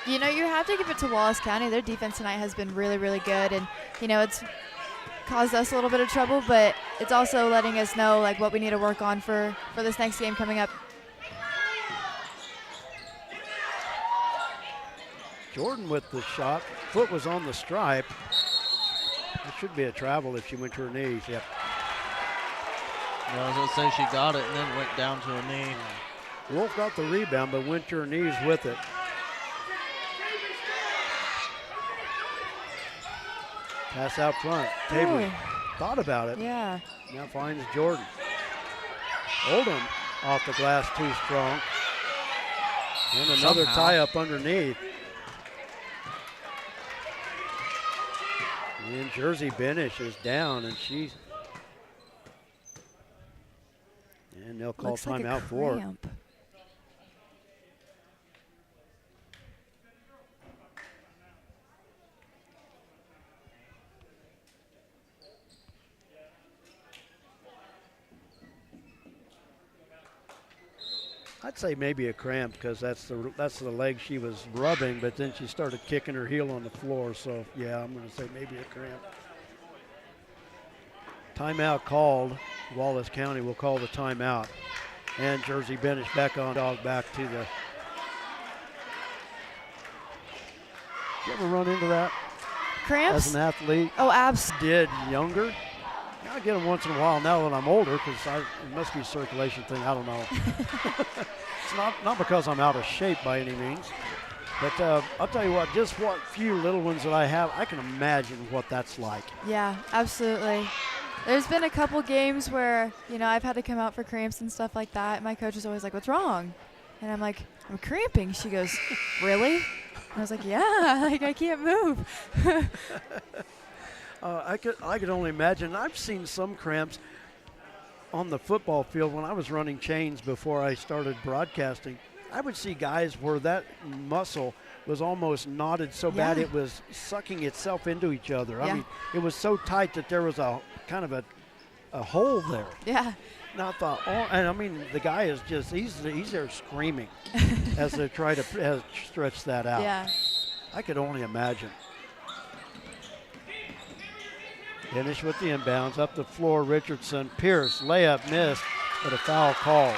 You know, you have to give it to Wallace County. Their defense tonight has been really, really good. And, you know, it's caused us a little bit of trouble, but it's also letting us know, like, what we need to work on for this next game coming up. Jordan with the shot. Foot was on the stripe. It should be a travel if she went to her knees. Yep. Yeah, I was going to say she got it and then went down to her knee. Wolf got the rebound, but went to her knees with it. Pass out front. Tabor thought about it. Yeah. Now finds Jordan. Oldham off the glass, too strong. And another tie up underneath. And Jersey Benish is down, and they'll call timeout for her. I'd say maybe a cramp because that's the leg she was rubbing, but then she started kicking her heel on the floor. So yeah, I'm going to say maybe a cramp. Timeout called. Wallace County will call the timeout, and Jersey Benish back on dog back to the. You ever run into that? Cramps? As an athlete? Oh, absolutely. Did younger? I get them once in a while now that I'm older because it must be a circulation thing. I don't know. It's not because I'm out of shape by any means. But I'll tell you what, just what few little ones that I have, I can imagine what that's like. Yeah, absolutely. There's been a couple games where, you know, I've had to come out for cramps and stuff like that. My coach is always like, "What's wrong?" And I'm like, "I'm cramping." She goes, "Really?" And I was like, "Yeah, like I can't move." I could only imagine. I've seen some cramps. on the football field, when I was running chains before I started broadcasting, I would see guys where that muscle was almost knotted so bad it was sucking itself into each other. I mean, it was so tight that there was a kind of a hole there. Yeah. And I thought, and I mean, the guy is just, he's there screaming as they try to stretch that out. Yeah. I could only imagine. Finish with the inbounds, up the floor, Richardson, Pierce, layup missed, but a foul called.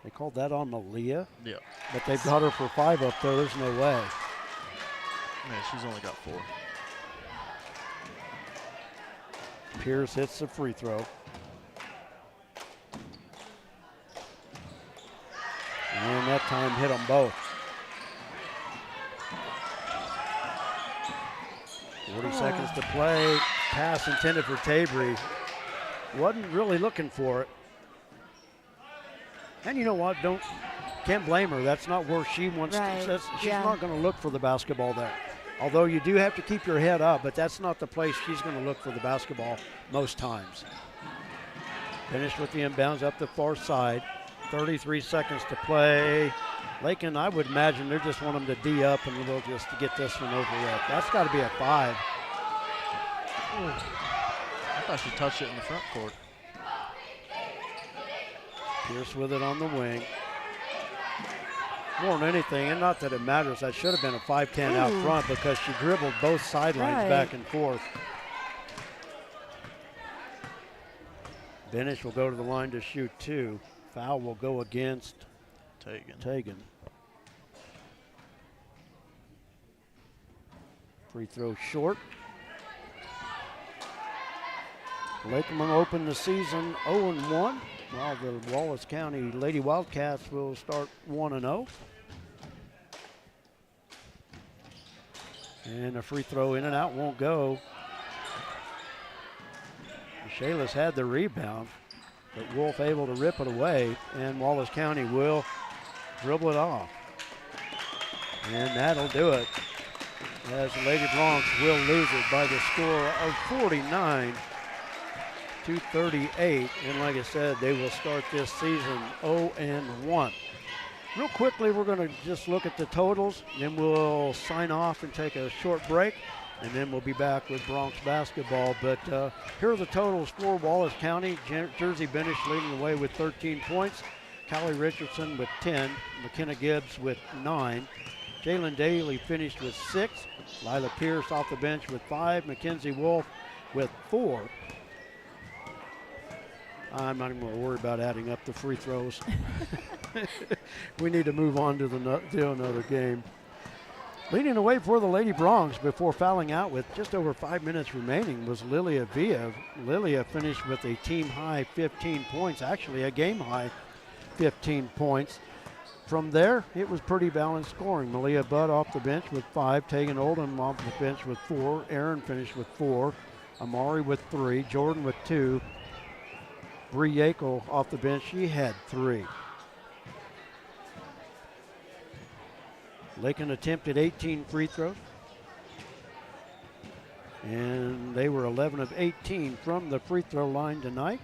They called that on Malia. Yeah. But they've got her for 5 up there. There's no way. Man, she's only got 4. Pierce hits the free throw. And that time hit them both. 40 seconds to play. Pass intended for Tabry. Wasn't really looking for it. And you know what? Can't blame her. That's not where she wants to. She's not going to look for the basketball there. Although you do have to keep your head up, but that's not the place she's going to look for the basketball most times. Finished with the inbounds up the far side. 33 seconds to play. Lakin, I would imagine they just want them to D up and they'll just get this one over with. That's got to be a 5. Ooh. I thought she touched it in the front court. Pierce with it on the wing. More than anything, and not that it matters, that should have been a 5-10 out front because she dribbled both sidelines back and forth. Benish will go to the line to shoot 2. Foul will go against Tagan. Free throw short. Lakeland opened the season 0-1. While the Wallace County Lady Wildcats will start 1-0. And a free throw in and out won't go. Shayla's had the rebound, but Wolf able to rip it away, and Wallace County will dribble it off. And that'll do it, as the Lady Broncs will lose it by the score of 49-38. And like I said, they will start this season 0-1. Real quickly, we're going to just look at the totals, then we'll sign off and take a short break, and then we'll be back with Bronx basketball. But here are the totals for Wallace County. Jersey Benish leading the way with 13 points. Callie Richardson with 10. McKenna Gibbs with 9. Jalen Daly finished with 6. Lila Pierce off the bench with 5. Mackenzie Wolf with 4. I'm not even going to worry about adding up the free throws. We need to move on to another game. Leading the way for the Lady Broncs before fouling out with just over 5 minutes remaining was Lilia Villa. Lilia finished with a team-high 15 points, actually a game-high 15 points. From there, it was pretty balanced scoring. Malia Budd off the bench with 5. Tegan Oldham off the bench with 4. Aaron finished with 4. Amari with 3. Jordan with 2. Bree Yackel off the bench, she had 3. Lakin attempted 18 free throws. And they were 11 of 18 from the free throw line tonight.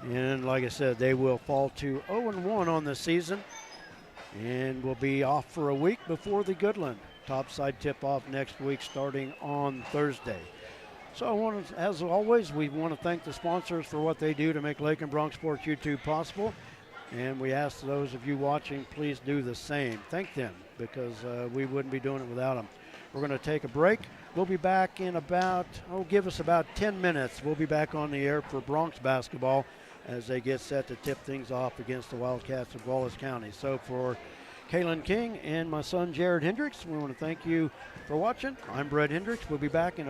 And like I said, they will fall to 0-1 on the season and will be off for a week before the Goodland topside tip-off next week starting on Thursday. So as always, we want to thank the sponsors for what they do to make Lakin Bronx Sports YouTube possible. And we ask those of you watching, please do the same. Thank them, because we wouldn't be doing it without them. We're going to take a break. We'll be back in give us about 10 minutes. We'll be back on the air for Bronx basketball as they get set to tip things off against the Wildcats of Wallace County. So for Kaylin King and my son Jared Hendricks, we want to thank you for watching. I'm Brett Hendricks. We'll be back in